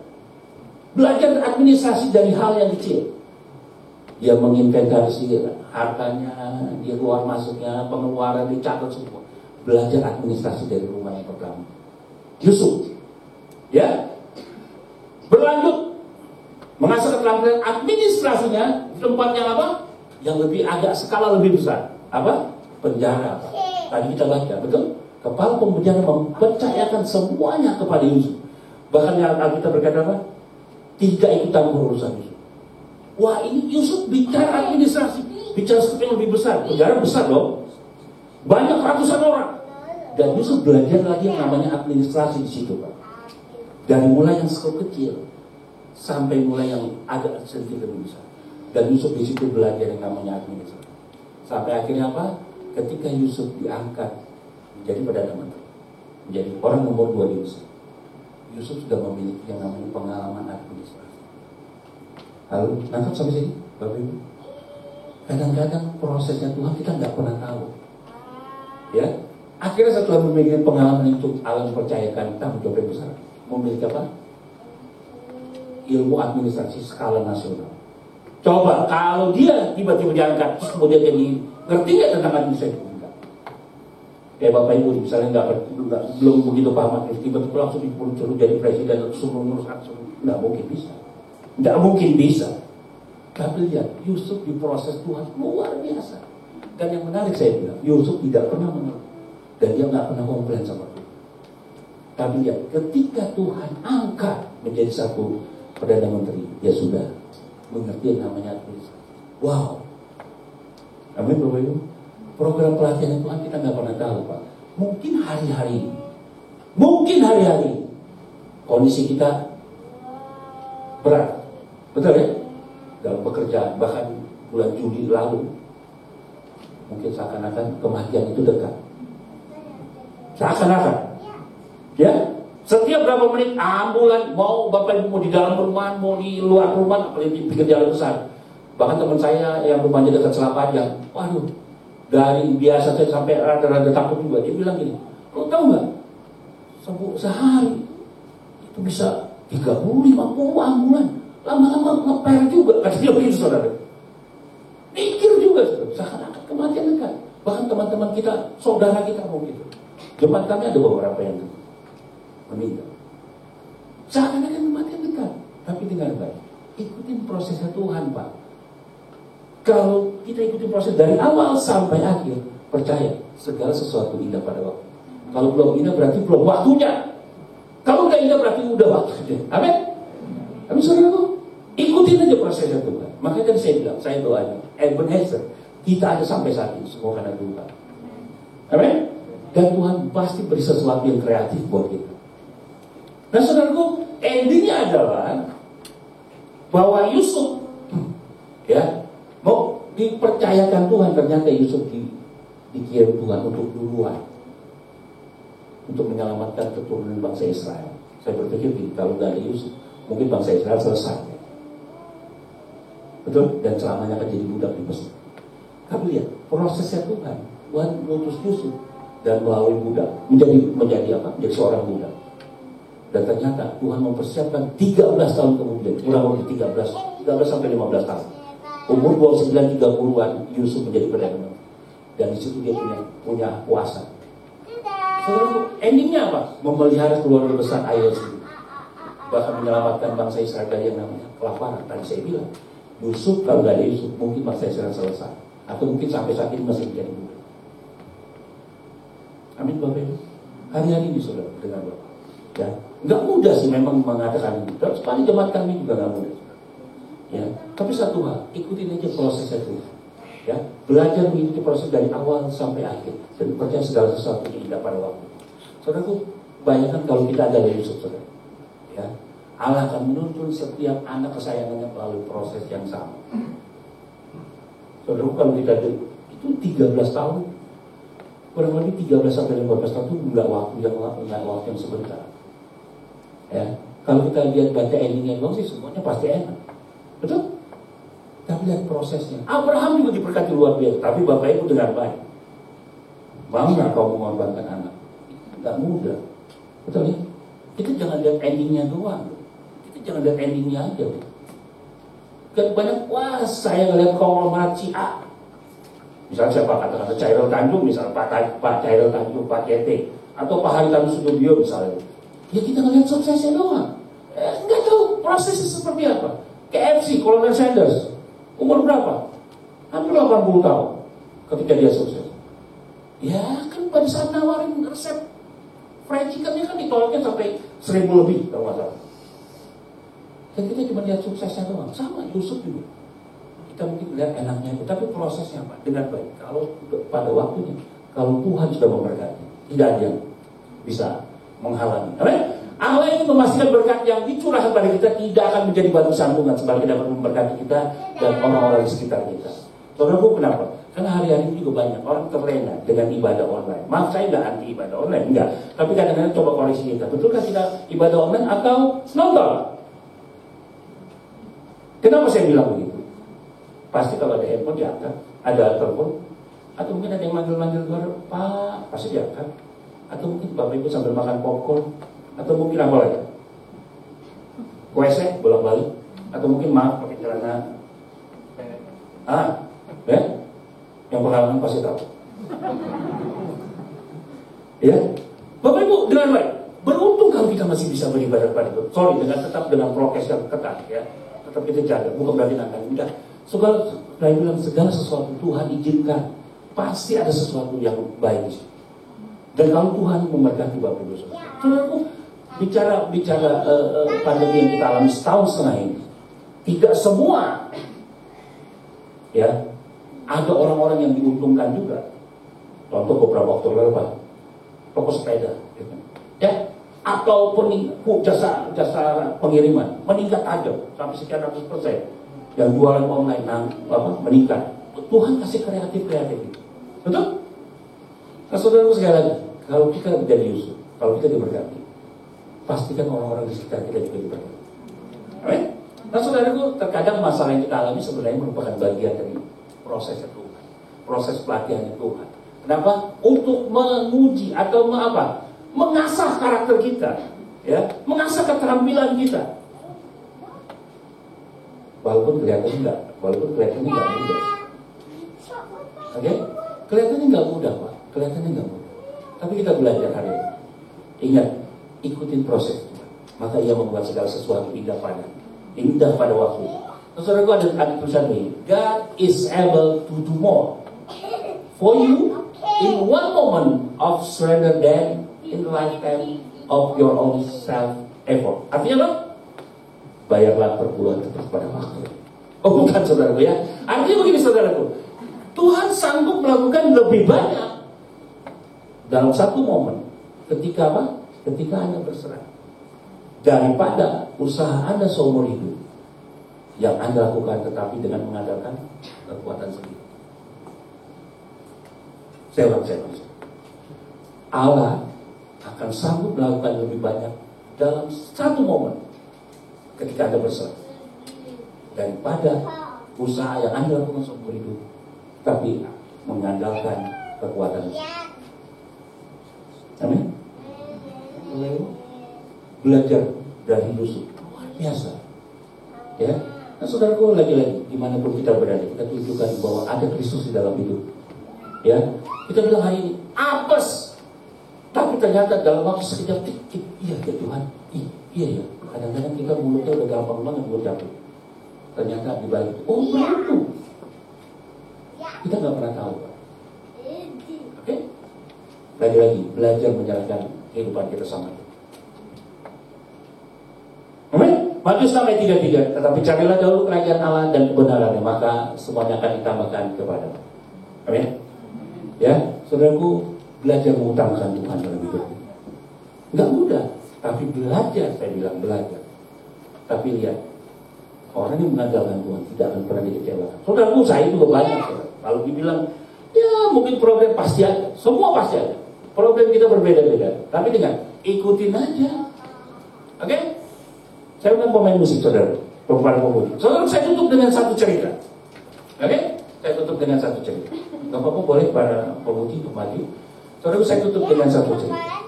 Belajar administrasi dari hal yang kecil. Dia menginventarisir hartanya, dia keluar masuknya, pengeluaran dicatat semua. Belajar administrasi dari rumah yang pertama. Yusuf, ya, berlanjut mengasah keterampilan administrasinya di tempat yang apa? Yang lebih agak skala lebih besar. Apa? Penjara. Tadi kita baca, betul? Kepala penjara mempercayakan semuanya kepada Yusuf. Bahkan yang Alkitab berkata apa? Tidak ikut campur urusan Yusuf. Wah, ini Yusuf bicara administrasi, bicara sesuatu yang lebih besar. Penjara besar dong, banyak ratusan orang. Dan Yusuf belajar lagi yang namanya administrasi di situ, Pak. Dari mulai yang kecil sampai mulai yang agak sedikit lebih besar. Dan Yusuf di situ belajar yang namanya administrasi. Sampai akhirnya apa? Ketika Yusuf diangkat menjadi perdana menteri, menjadi orang nomor 2 di Mesir, Yusuf sudah memiliki yang namanya pengalaman administrasi. Lalu, nangkap sampai sini, Bapak Ibu? Kadang-kadang prosesnya Tuhan kita nggak pernah tahu. Ya, akhirnya setelah memiliki pengalaman itu, Allah mempercayakan tanggung jawab yang besar. Memiliki apa? Ilmu administrasi skala nasional. Coba kalau dia tiba-tiba diangkat, terus kemudian jadi ngerti nggak tentang administrasi? Enggak. Kayak Bapak Ibu misalnya belum begitu paham, tiba-tiba langsung disuruh jadi presiden atau suruh ngurus aksur, nggak mungkin bisa. Nggak mungkin bisa. Tapi lihat, Yusuf diproses Tuhan luar biasa. Dan yang menarik saya bilang, Yusuf tidak pernah mengeluh. Dan dia nggak pernah komplain sama Tuhan. Tapi lihat, ketika Tuhan angkat menjadi satu perdana menteri, dia sudah mengerti yang namanya administrasi. Wow. Amin, Bapak Ibu. Program pelatihan Tuhan kita nggak pernah tahu, Pak. Mungkin hari-hari kondisi kita berat. Betul ya? Dalam pekerjaan, bahkan bulan Juli lalu, mungkin seakan-akan kematian itu dekat. Seakan-akan. Ya? Setiap berapa menit ambulan, mau Bapak Ibu mau di dalam rumah, mau di luar rumah, apalagi di pinggir jalan besar. Bahkan teman saya yang rumahnya dekat Selapajang, waduh, dari biasa saya sampai rada-rada takut juga. Dia bilang gini, lo tahu nggak? Sehari itu bisa 30-50 ambulan. Lama-lama ngeper juga, katanya begitu, saudara. Mikir juga, saudara. Seakan-akan kematian dekat. Bahkan teman-teman kita, saudara kita mau gitu. Jemaat kami ada beberapa yang meninggal. Seakan-akan kematian dekat. Tapi dengar baik, ikutin prosesnya Tuhan, Pak. Kalau kita ikutin proses dari awal sampai akhir, percaya segala sesuatu indah pada waktu. Kalau belum indah berarti belum waktunya. Kalau udah indah berarti udah waktunya. Amin. Amin, saudaraku. Ikutin aja prosesnya Tuhan. Makanya tadi saya bilang, saya doanya Ebenezer, kita ada sampai saat ini semua karena Tuhan. Amin. Dan Tuhan pasti beri sesuatu yang kreatif buat kita. Nah, saudaraku, endingnya adalah bahwa Yusuf ya mau dipercayakan Tuhan. Ternyata Yusuf dikirim Tuhan untuk duluan, untuk menyelamatkan keturunan bangsa Israel. Saya berpikir kalau nggak ada Yusuf, mungkin bangsa Israel selesai. Betul? Dan selamanya akan jadi budak di Mesir. Kamu lihat prosesnya Tuhan. Tuhan mengutus Yusuf dan melalui budak menjadi apa? Menjadi seorang budak. Dan ternyata Tuhan mempersiapkan 13 tahun kemudian, kurang lebih 13 sampai 15 tahun. Umur 29-30-an Yusuf menjadi perdana menteri. Dan di situ dia punya kuasa. Saudara, endingnya apa? Memelihara keluarga besar ayah sendiri. Bahkan menyelamatkan bangsa Israel dari yang namanya kelaparan. Tadi saya bilang, Yusuf, kalau nggak ada Yusuf, mungkin masa Israel selesai. Atau mungkin sampai saat ini masih menjadi muda. Amin Bapak Ibu. Hari-hari ini saudara dengan Bapak. Ya, nggak mudah sih memang mengatakan itu. Dan sekali jemaat kami juga nggak mudah. Ya, tapi satu hal, ikutin aja prosesnya itu. Ya, belajar mengikuti proses dari awal sampai akhir dan percaya segala sesuatu yang indah pada waktu. Saudaraku, bayangkan kalau kita ada Yusuf, saudara. Ya, Allah akan menuntun setiap anak kesayangannya melalui proses yang sama. Saudaraku, kalau kita itu 13 tahun, kurang lebih 13 sampai 15 tahun itu nggak waktu yang sebentar. Ya, kalau kita lihat baca endingnya doang sih semuanya pasti enak, betul? Tapi lihat prosesnya. Abraham juga diberkati luar biasa, tapi Bapak Ibu dengar baik. Mau nggak kau mengorbankan anak? Nggak mudah, betul ya? Kita jangan lihat endingnya doang. Kita jangan lihat endingnya aja. Kan banyak, wah saya ngeliat konglomerat si A. Misalnya siapa katakan Cairel Tanjung, misalnya Pak Cairel Tanjung, Pak Kete, atau Pak Haritanu Sudibyo misalnya. Ya kita ngeliat suksesnya doang. Nggak tahu prosesnya seperti apa. KFC, Colonel Sanders, umur berapa? Hampir 80 tahun ketika dia sukses. Ya kan pada saat nawarin resep fried chickennya kan ditolaknya sampai 1000 lebih kalau nggak salah. Dan kita cuma lihat suksesnya doang. Sama Yusuf juga. Kita mungkin lihat enaknya itu, tapi prosesnya apa? Dengan baik. Kalau pada waktunya, kalau Tuhan sudah memberkati, tidak ada yang bisa menghalangi. Amin. Allah itu memastikan berkat yang dicurahkan pada kita tidak akan menjadi batu sandungan sebagai dapat memberkati kita dan orang-orang di sekitar kita. Saudaraku, kenapa? Karena hari-hari ini juga banyak orang terlena dengan ibadah online. Maaf, saya tidak anti ibadah online, enggak. Tapi kadang-kadang coba koreksi kita. Betulkah kita ibadah online atau nonton? Kenapa saya bilang begitu? Pasti kalau ada handphone diangkat, ada telepon, atau mungkin ada yang manggil-manggil luar, Pak, pasti diangkat. Atau mungkin Bapak Ibu sambil makan popcorn, atau mungkin apa lagi? WC bolak-balik, atau mungkin maaf pakai celana. Ya, yang pengalaman pasti tahu. Ya, Bapak Ibu dengan baik. Beruntung kalau kita masih bisa beribadah pada itu. Sorry, dengan tetap dengan prokes yang ketat, ya. Tetap kita jaga, bukan berarti nanti udah. Saya bilang segala sesuatu Tuhan izinkan, pasti ada sesuatu yang baik. Dan kalau Tuhan memberkati Bapak Ibu Saudaraku, bicara pandemi yang kita alami setahun setengah ini, tidak semua, ya, ada orang-orang yang diuntungkan juga. Contoh beberapa waktu lalu, Pak, toko sepeda, ya, atau jasa pengiriman meningkat tajam sampai sekian ratus %. Yang jualan online meningkat. Tuhan kasih kreatif, betul? Nah, saudaraku sekali lagi, kalau kita menjadi Yusuf, kalau kita diberkati, pastikan orang-orang di sekitar kita juga diberkati. Amin. Nah, saudaraku, terkadang masalah yang kita alami sebenarnya merupakan bagian dari proses Tuhan, proses pelatihan Tuhan. Kenapa? Untuk menguji atau mengasah karakter kita, ya, mengasah keterampilan kita. Walaupun kelihatannya nggak mudah. Oke? Kelihatannya nggak mudah, Pak. Kelihatannya nggak mudah. Tapi kita belajar hari ini. Ingat, ikutin proses Tuhan. Maka Ia membuat segala sesuatu indah pada waktu. Saudaraku, ada tulisan ini. God is able to do more for you in one moment of surrender than in the lifetime of your own self effort. Artinya apa? Bayarlah perpuluhan tepat pada waktu. Oh bukan, saudaraku, ya. Artinya begini, saudaraku, Tuhan sanggup melakukan lebih banyak dalam satu momen ketika Anda berserah, daripada usaha Anda seumur hidup yang Anda lakukan tetapi dengan mengandalkan kekuatan sendiri. Saya ulang. Allah akan sanggup melakukan lebih banyak dalam satu momen ketika Anda berserah, daripada usaha yang Anda lakukan seumur hidup tapi mengandalkan kekuatan. Amin. Belajar dari Yusuf luar biasa, ya. Nah, saudaraku, lagi-lagi dimanapun kita berada, kita tunjukkan bahwa ada Kristus di dalam hidup, ya. Kita bilang hari ini apes, tapi ternyata dalam waktu sekejap, iya ya Tuhan, iya ya. Kadang-kadang kita mulutnya udah gampang banget mengucapin, ternyata di balik itu, oh begitu. Kita nggak pernah tahu, Pak. Oke? Lagi-lagi belajar menjalankan kehidupan kita sama Tuhan. Amin. Matius 6:33, tetapi carilah dahulu kerajaan Allah dan kebenarannya, maka semuanya akan ditambahkan kepadamu. Amin. Ya, saudaraku, belajar mengutamakan Tuhan dalam hidup. Nggak mudah, tapi belajar, saya bilang belajar. Tapi lihat, orang yang mengandalkan Tuhan tidak akan pernah dikecewakan. Saudaraku, saya juga banyak. Kalau dibilang, ya mungkin problem pasti ada, semua pasti ada. Problem kita berbeda-beda, tapi dengan ikutin aja. Oke? Saya bukan pemain musik, saudara, pemain pemuji. Saudara, saya tutup dengan satu cerita. Oke? Saya tutup dengan satu cerita. Gak apa-apa, boleh para pemuji untuk maju. Saudara, saya tutup dengan satu cerita.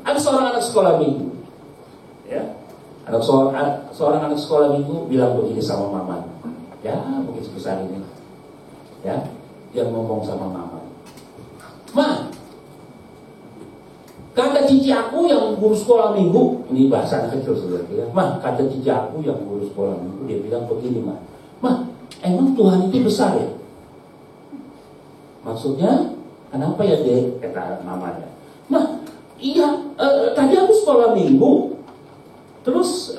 Ada seorang anak sekolah minggu, ya, seorang anak sekolah minggu bilang begini sama mama, ya mungkin sebesar ini, ya, dia ngomong sama mama, Ma, kata cici aku yang guru sekolah minggu, ini bahasa anak kecil saudara, ya, Ma, kata cici aku yang guru sekolah minggu, dia bilang begini, Ma, emang Tuhan itu besar ya? Maksudnya, kenapa ya dek? Kata mamanya, Ma, iya, tadi aku sekolah minggu. Terus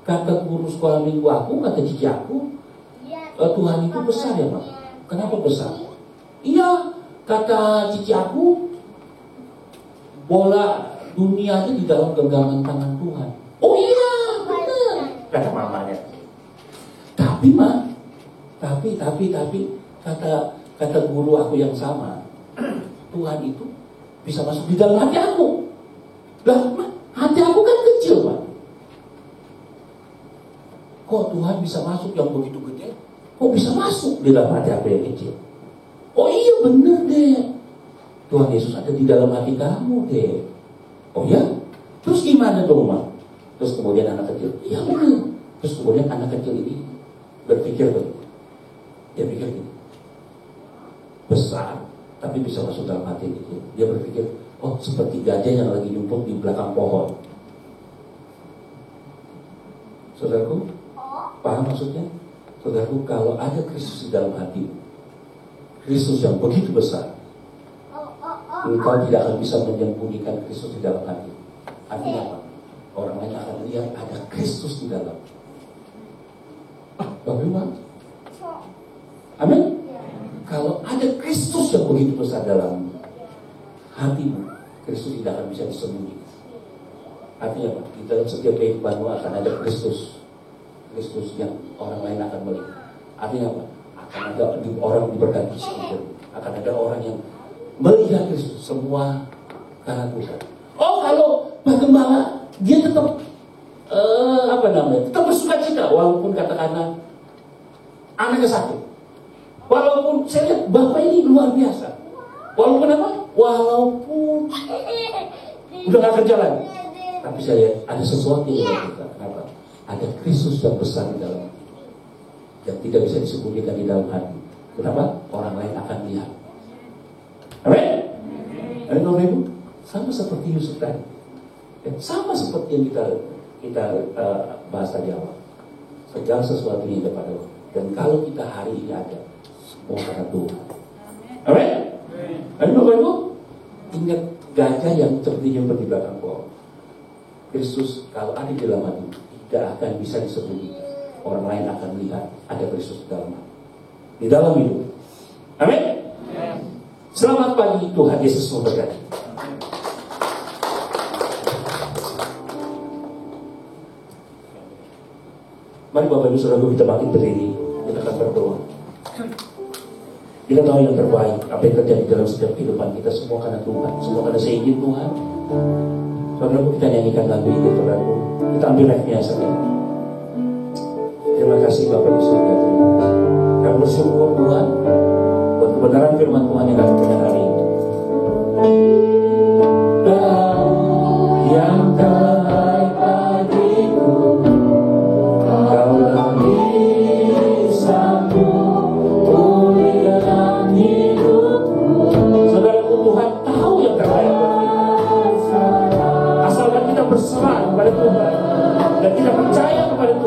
kata guru sekolah minggu aku, kata cici aku, Tuhan itu besar ya, Pak? Kenapa besar? Iya, kata cici aku, bola dunianya di dalam genggaman tangan Tuhan. Oh iya, benar, kata mamanya. Tapi Ma, tapi kata guru aku yang sama, Tuhan itu bisa masuk di dalam hati aku. Lah, hati aku kan kecil, Pak. Kok Tuhan bisa masuk yang begitu gede? Kok bisa masuk di dalam hati aku yang kecil? Oh iya bener deh. Tuhan Yesus ada di dalam hati kamu deh. Oh ya? Terus gimana dong, Mak? Terus kemudian anak kecil, iya bener. Terus kemudian anak kecil ini berpikir begitu. Dia pikir gini, besar tapi bisa masuk dalam hati itu. Dia berpikir, oh seperti gajah yang lagi nyumput di belakang pohon. Saudaraku, paham maksudnya? Saudaraku, kalau ada Kristus di dalam hati, Kristus yang begitu besar, engkau tidak akan bisa menyembunyikan Kristus di dalam hati. Artinya apa? Orang lain akan melihat ada Kristus di dalam. Bagaimana? Amin? Kalau ada Kristus yang begitu besar dalam hatimu, Kristus tidak akan bisa disembunyikan. Artinya apa? Di dalam setiap kehidupanmu akan ada Kristus. Kristus yang orang lain akan melihat. Artinya apa? Akan ada orang diberkati seperti itu. Akan ada orang yang melihat Kristus. Semua karena Tuhan. Oh, kalau Pak Gembala, dia tetap tetap bersuka cita walaupun katakanlah anaknya sakit. Walaupun saya lihat Bapak ini luar biasa. Walaupun apa? Walaupun udah gak kerja lagi. Tapi saya lihat ada sesuatu yang berbeda. Kenapa? Ada Kristus yang besar di dalam hati, yang tidak bisa disembunyikan di dalam hati. Kenapa? Orang lain akan lihat. Amin? Amin, Bapak Ibu? Sama seperti Yusuf tadi. Sama seperti yang kita bahas tadi awal. Segala sesuatu ini kepada Allah. Dan kalau kita hari ini ada, semua karena Tuhan. Amin? Amin, Bapak Ibu? Ingat gajah yang seperti yang di belakang pohon. Kristus kalau ada di dalam hati tidak akan bisa disembunyikan. Orang lain akan melihat ada Kristus di dalam hati, di dalam hidup. Amin? Selamat pagi, Tuhan Yesus memberkati. Mari Bapak Ibu Saudara kita bangkit berdiri, kita akan berdoa. Kita tahu yang terbaik, apa yang terjadi dalam setiap kehidupan kita, semua karena Tuhan, semua karena seizin Tuhan. Saudaraku, kita nyanyikan lagu itu, saudaraku. Kita ambil refnya saja. Terima kasih Bapak di surga. Kami bersyukur Tuhan buat kebenaran firman Tuhan yang kami dengar hari ini. Yang terbaik bagiku, Kau lebih sanggup pulihkan hidupku. Saudaraku, Tuhan tahu yang terbaik buat kita. Asalkan kita berserah kepada Tuhan dan kita percaya kepada Tuhan.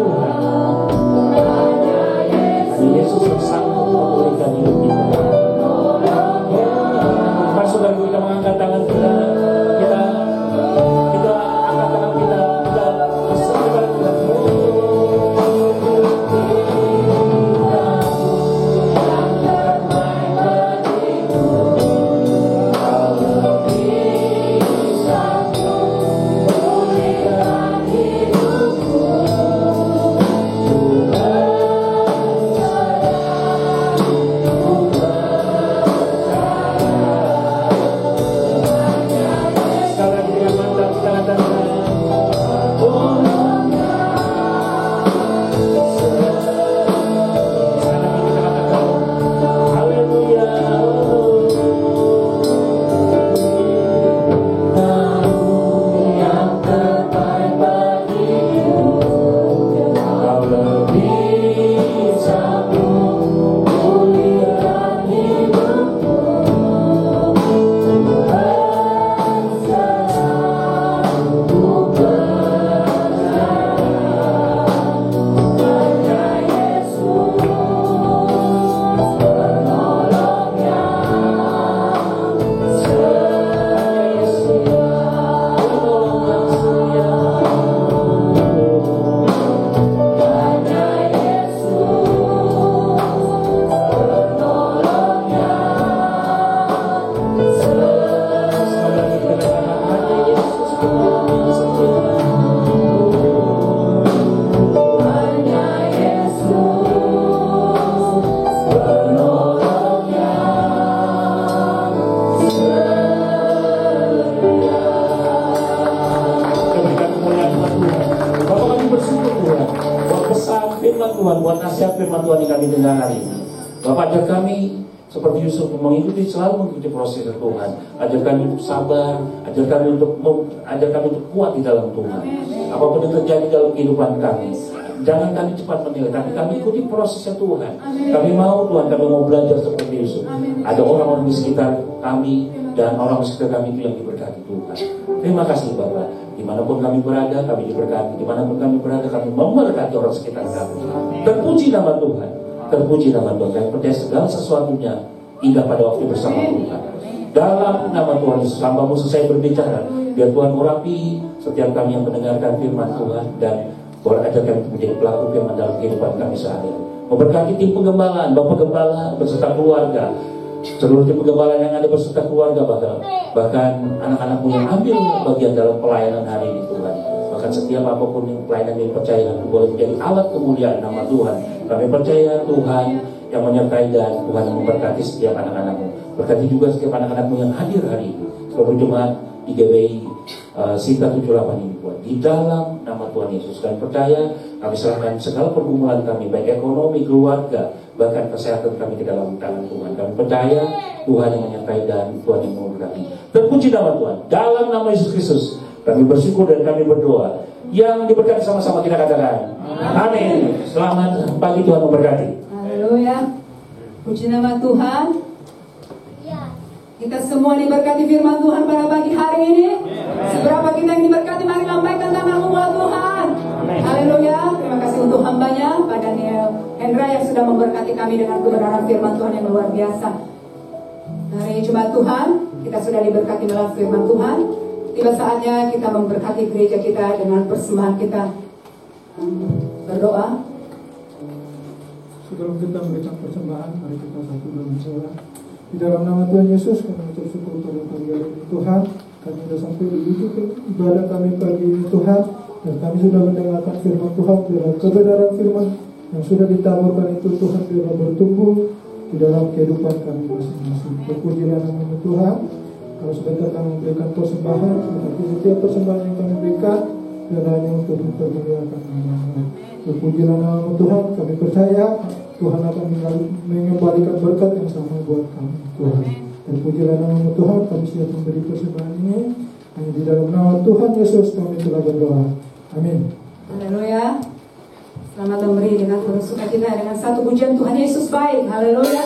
pendengaran ini. Bapak, ajar kami seperti Yusuf selalu mengikuti proses Tuhan. Ajar kami untuk sabar, ajar kami untuk kuat di dalam Tuhan. Apapun yang terjadi dalam kehidupan kami, jangan kami cepat menilai, tapi kami ikuti prosesnya Tuhan. Kami mau Tuhan, kami mau belajar seperti Yusuf. Ada orang-orang di sekitar kami dan orang di sekitar kami itu yang diberkati Tuhan. Terima kasih Bapak. Dimanapun kami berada, kami diberkati. Dimanapun kami berada, kami memberkati orang sekitar kami. Terpuji nama Tuhan. Terpuji nama Tuhan. Kami percaya segala sesuatunya indah pada waktu bersama Tuhan. Dalam nama Tuhan Yesus, hamba-Mu selesai berbicara. Biar Tuhan urapi setiap kami yang mendengarkan firman Tuhan, dan Tuhan ajar kami menjadi pelaku firman dalam kehidupan kami sehari-hari. Memberkati tim penggembalaan, Bapak Gembala beserta keluarga, seluruh tim penggembalaan yang ada beserta keluarga, bahkan anak-anak-Mu yang ambil bagian dalam pelayanan hari ini Tuhan. Bahkan setiap apapun yang pelayanan yang percaya boleh menjadi alat kemuliaan nama Tuhan. Kami percaya Tuhan yang menyertai dan Tuhan yang memberkati setiap anak-anak-Mu. Berkati juga setiap anak-anak-Mu yang hadir hari ini, seluruh jemaat di GBI Sinta 78 ini Tuhan. Di dalam nama Tuhan Yesus, kami percaya, kami serahkan segala pergumulan kami, baik ekonomi, keluarga, bahkan kesehatan kami ke dalam tangan Tuhan. Kami percaya Tuhan yang menyertai dan Tuhan yang memberkati. Terpuji nama Tuhan. Dalam nama Yesus Kristus kami bersyukur dan kami berdoa. Yang diberkati sama-sama kita katakan amin. Selamat pagi, Tuhan memberkati. Haleluya. Puji nama Tuhan. Kita semua diberkati firman Tuhan pada pagi hari ini. Seberapa kita yang diberkati, mari lambaikan tangan-Mu Tuhan. Haleluya. Terima kasih untuk hambanya Pak Daniel Hendra yang sudah memberkati kami dengan kebenaran firman Tuhan yang luar biasa. Hari Jumat Tuhan, kita sudah diberkati melalui firman Tuhan. Tiba saatnya kita memberkati gereja kita dengan persembahan kita. Berdoa. Sebelum kita memberikan persembahan, mari kita satu dalam doa. Di dalam nama Tuhan Yesus, kami bersyukur pada pagi hari ini Tuhan. Kami sudah sampai di ujung ibadah kami pagi ini Tuhan, dan kami sudah mendengarkan firman Tuhan. Biarlah kebenaran firman yang sudah ditaburkan itu Tuhan, biarlah bertumbuh di dalam kehidupan kami masing-masing. Terpujilah nama Tuhan. Kalau sebentar kami memberikan persembahan, tetapi setiap persembahan yang kami berikan biarlah hanya untuk mempermuliakan nama-Mu. Terpujilah nama Tuhan. Kami percaya Tuhan akan mengembalikan berkat yang sama buat kami Tuhan. Terpujilah nama Tuhan. Kami siap memberi persembahan ini. Hanya di dalam nama Tuhan Yesus kami telah berdoa. Amin. Haleluya. Selamat memberi dengan penuh sukacita dengan satu pujian Tuhan Yesus baik. Haleluya.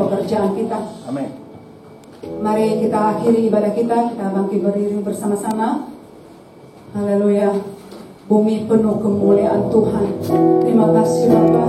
pekerjaan kita. Amin. Mari kita akhiri ibadah kita bangkit berdiri bersama-sama. Haleluya. Bumi penuh kemuliaan Tuhan. Terima kasih Bapa.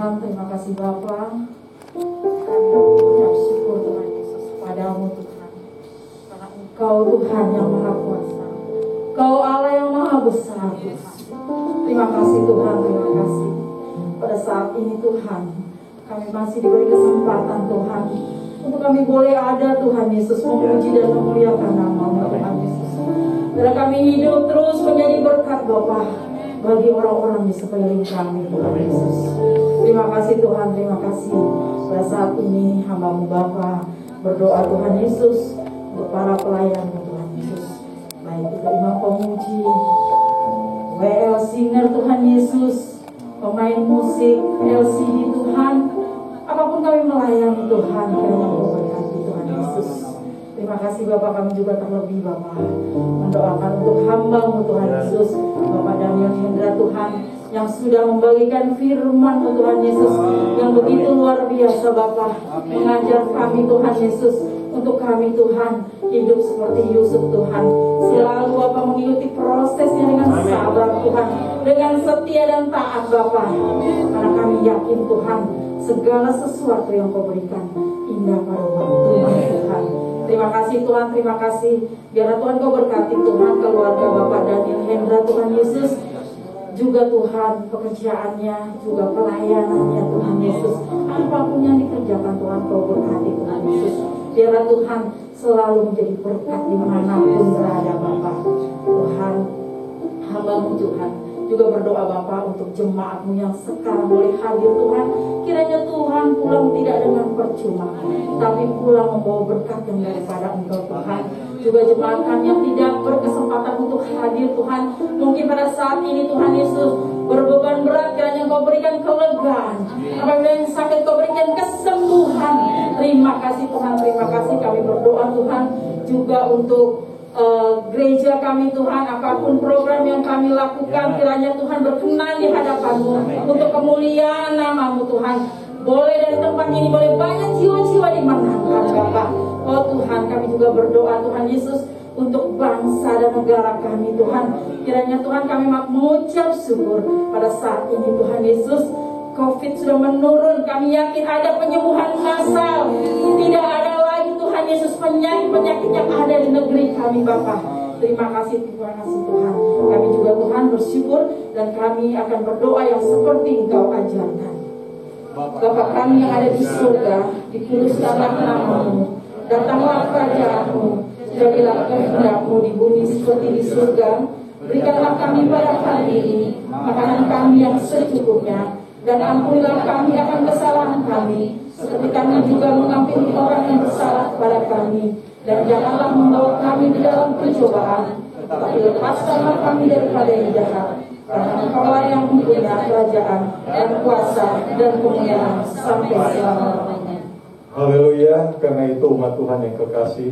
Terima kasih Bapa. Kami mengucap syukur Tuhan Yesus padamu Tuhan, karena Engkau Tuhan yang Maha Kuasa, Engkau Allah yang Maha Besar Tuhan. Terima kasih Tuhan, terima kasih. Pada saat ini Tuhan, kami masih diberi kesempatan Tuhan untuk kami boleh ada Tuhan Yesus memuji dan memuliakan nama-Mu Tuhan Yesus. Biarlah kami hidup terus menjadi berkat Bapa bagi orang-orang di sekeliling kami Tuhan Yesus. Terima kasih Tuhan, terima kasih. Pada saat ini hamba-Mu Bapa berdoa Tuhan Yesus untuk para pelayan-Mu Tuhan Yesus, baik itu imam pemuji, WL singer Tuhan Yesus, pemain musik, LCD Tuhan, apapun kami melayani Tuhan, kiranya Engkau berkati Tuhan Yesus. Terima kasih Bapak, kami juga terlebih Bapak mendoakan untuk hamba-Mu Tuhan Yesus, Bapak Daniel Hendra Tuhan, yang sudah membagikan firman-Mu Tuhan Yesus, yang begitu luar biasa Bapak, mengajar kami Tuhan Yesus, untuk kami Tuhan hidup seperti Yusuf Tuhan, selalu Bapak mengikuti prosesnya dengan sabar Tuhan, dengan setia dan taat Bapak, karena kami yakin Tuhan segala sesuatu yang Kau berikan indah pada waktunya Tuhan. Terima kasih Tuhan, terima kasih. Biarlah Tuhan Kau berkati Tuhan keluarga Bapak Daniel Hendra Tuhan Yesus, juga Tuhan pekerjaannya, juga pelayanannya Tuhan Yesus, apapun yang dikerjakan Tuhan Kau berkati Tuhan Yesus. Biarlah Tuhan selalu menjadi berkat dimanapun berada Bapak. Tuhan, hamba-Mu Tuhan juga berdoa Bapak untuk jemaat-Mu yang sekarang boleh hadir Tuhan. Kiranya Tuhan pulang tidak dengan percuma, tapi pulang membawa berkat yang daripada Engkau Tuhan. Juga jemaat kami yang tidak berkesempatan untuk hadir Tuhan, mungkin pada saat ini Tuhan Yesus berbeban berat, kiranya Engkau berikan kelegaan. Apabila yang sakit Kau berikan kesembuhan. Terima kasih Tuhan, terima kasih. Kami berdoa Tuhan juga untuk gereja kami Tuhan, apapun program yang kami lakukan, kiranya Tuhan berkenan di hadapan-Mu untuk kemuliaan nama-Mu Tuhan. Boleh dari tempat ini boleh banyak jiwa-jiwa dimenangkan Bapak. Oh Tuhan, kami juga berdoa Tuhan Yesus untuk bangsa dan negara kami Tuhan. Kiranya Tuhan kami mengucap syukur pada saat ini Tuhan Yesus, COVID sudah menurun. Kami yakin ada penyembuhan massal. Tidak ada lagi Tuhan Yesus penyakit-penyakit yang ada di negeri kami Bapak. Terima kasih Tuhan. Kami juga Tuhan bersyukur dan kami akan berdoa yang seperti Engkau ajarkan. Bapa kami yang ada di surga, dikuduskanlah nama-Mu, datanglah kerajaan-Mu, jadilah kehendak-Mu di bumi seperti di surga. Berikanlah kami pada hari ini makanan kami yang secukupnya, dan ampunilah kami akan kesalahan kami, seperti kami juga mengampuni orang yang bersalah kepada kami. Dan janganlah membawa kami di dalam pencobaan, tetapi lepaskanlah kami daripada yang jahat. Karena Engkaulah yang mempunyai kerajaan dan kuasa dan kemuliaan sampai selama-lamanya. Haleluya. Karena itu umat Tuhan yang kekasih,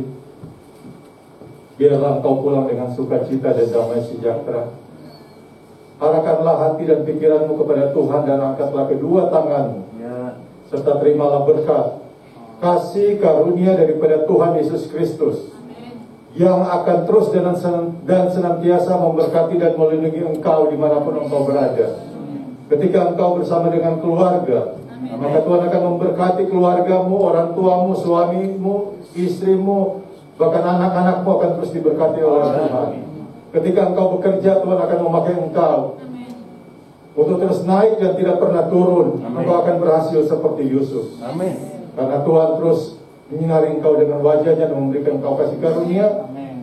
biarlah engkau pulang dengan sukacita dan damai sejahtera. Arahkanlah hati dan pikiranmu kepada Tuhan dan angkatlah kedua tanganmu, serta terimalah berkat, kasih karunia daripada Tuhan Yesus Kristus, yang akan terus dan senantiasa memberkati dan melindungi engkau dimanapun engkau berada. Ketika engkau bersama dengan keluarga, maka Tuhan akan memberkati keluargamu, orang tuamu, suamimu, istrimu, bahkan anak-anakmu akan terus diberkati oleh Tuhan. Ketika engkau bekerja, Tuhan akan memakai engkau untuk terus naik dan tidak pernah turun. Engkau akan berhasil seperti Yusuf. Karena Tuhan terus menyinari engkau dengan wajahnya dan memberikan engkau kasih karunia.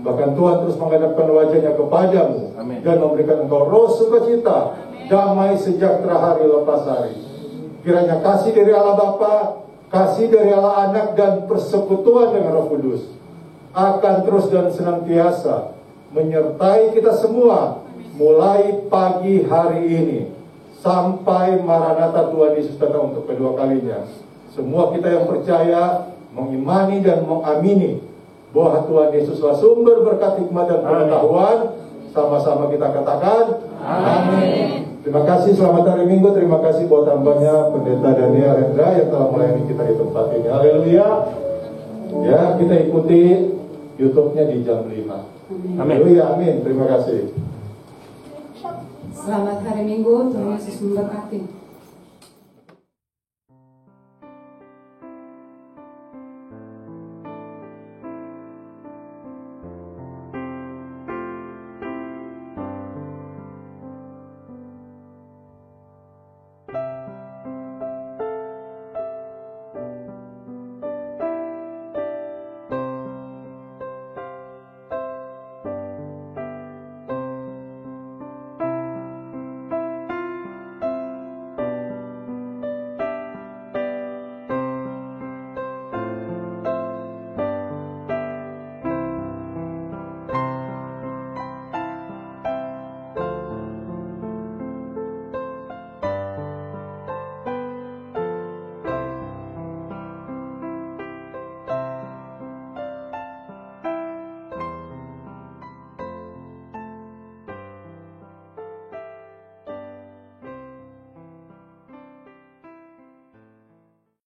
Bahkan Tuhan terus menghadapkan wajahnya kepadamu dan memberikan engkau roh sukacita, damai sejahtera hari lepas hari. Kiranya kasih dari Allah Bapa, kasih dari Allah Anak, dan persekutuan dengan Roh Kudus akan terus dan senantiasa menyertai kita semua mulai pagi hari ini sampai Maranatha Tuhan Yesus datang untuk kedua kalinya. Semua kita yang percaya, mengimani dan mengamini bahwa Tuhan Yesuslah sumber berkat hikmat dan pengetahuan, sama-sama kita katakan amin. Terima kasih, selamat hari Minggu. Terima kasih buat tambahnya Pendeta Daniel Rendra yang telah melayani kita di tempat ini. Haleluya. Ya, kita ikuti YouTube-nya di jam 5. Haleluya, amin. Terima kasih. Selamat hari Minggu, Tuhan Yesus memberkati.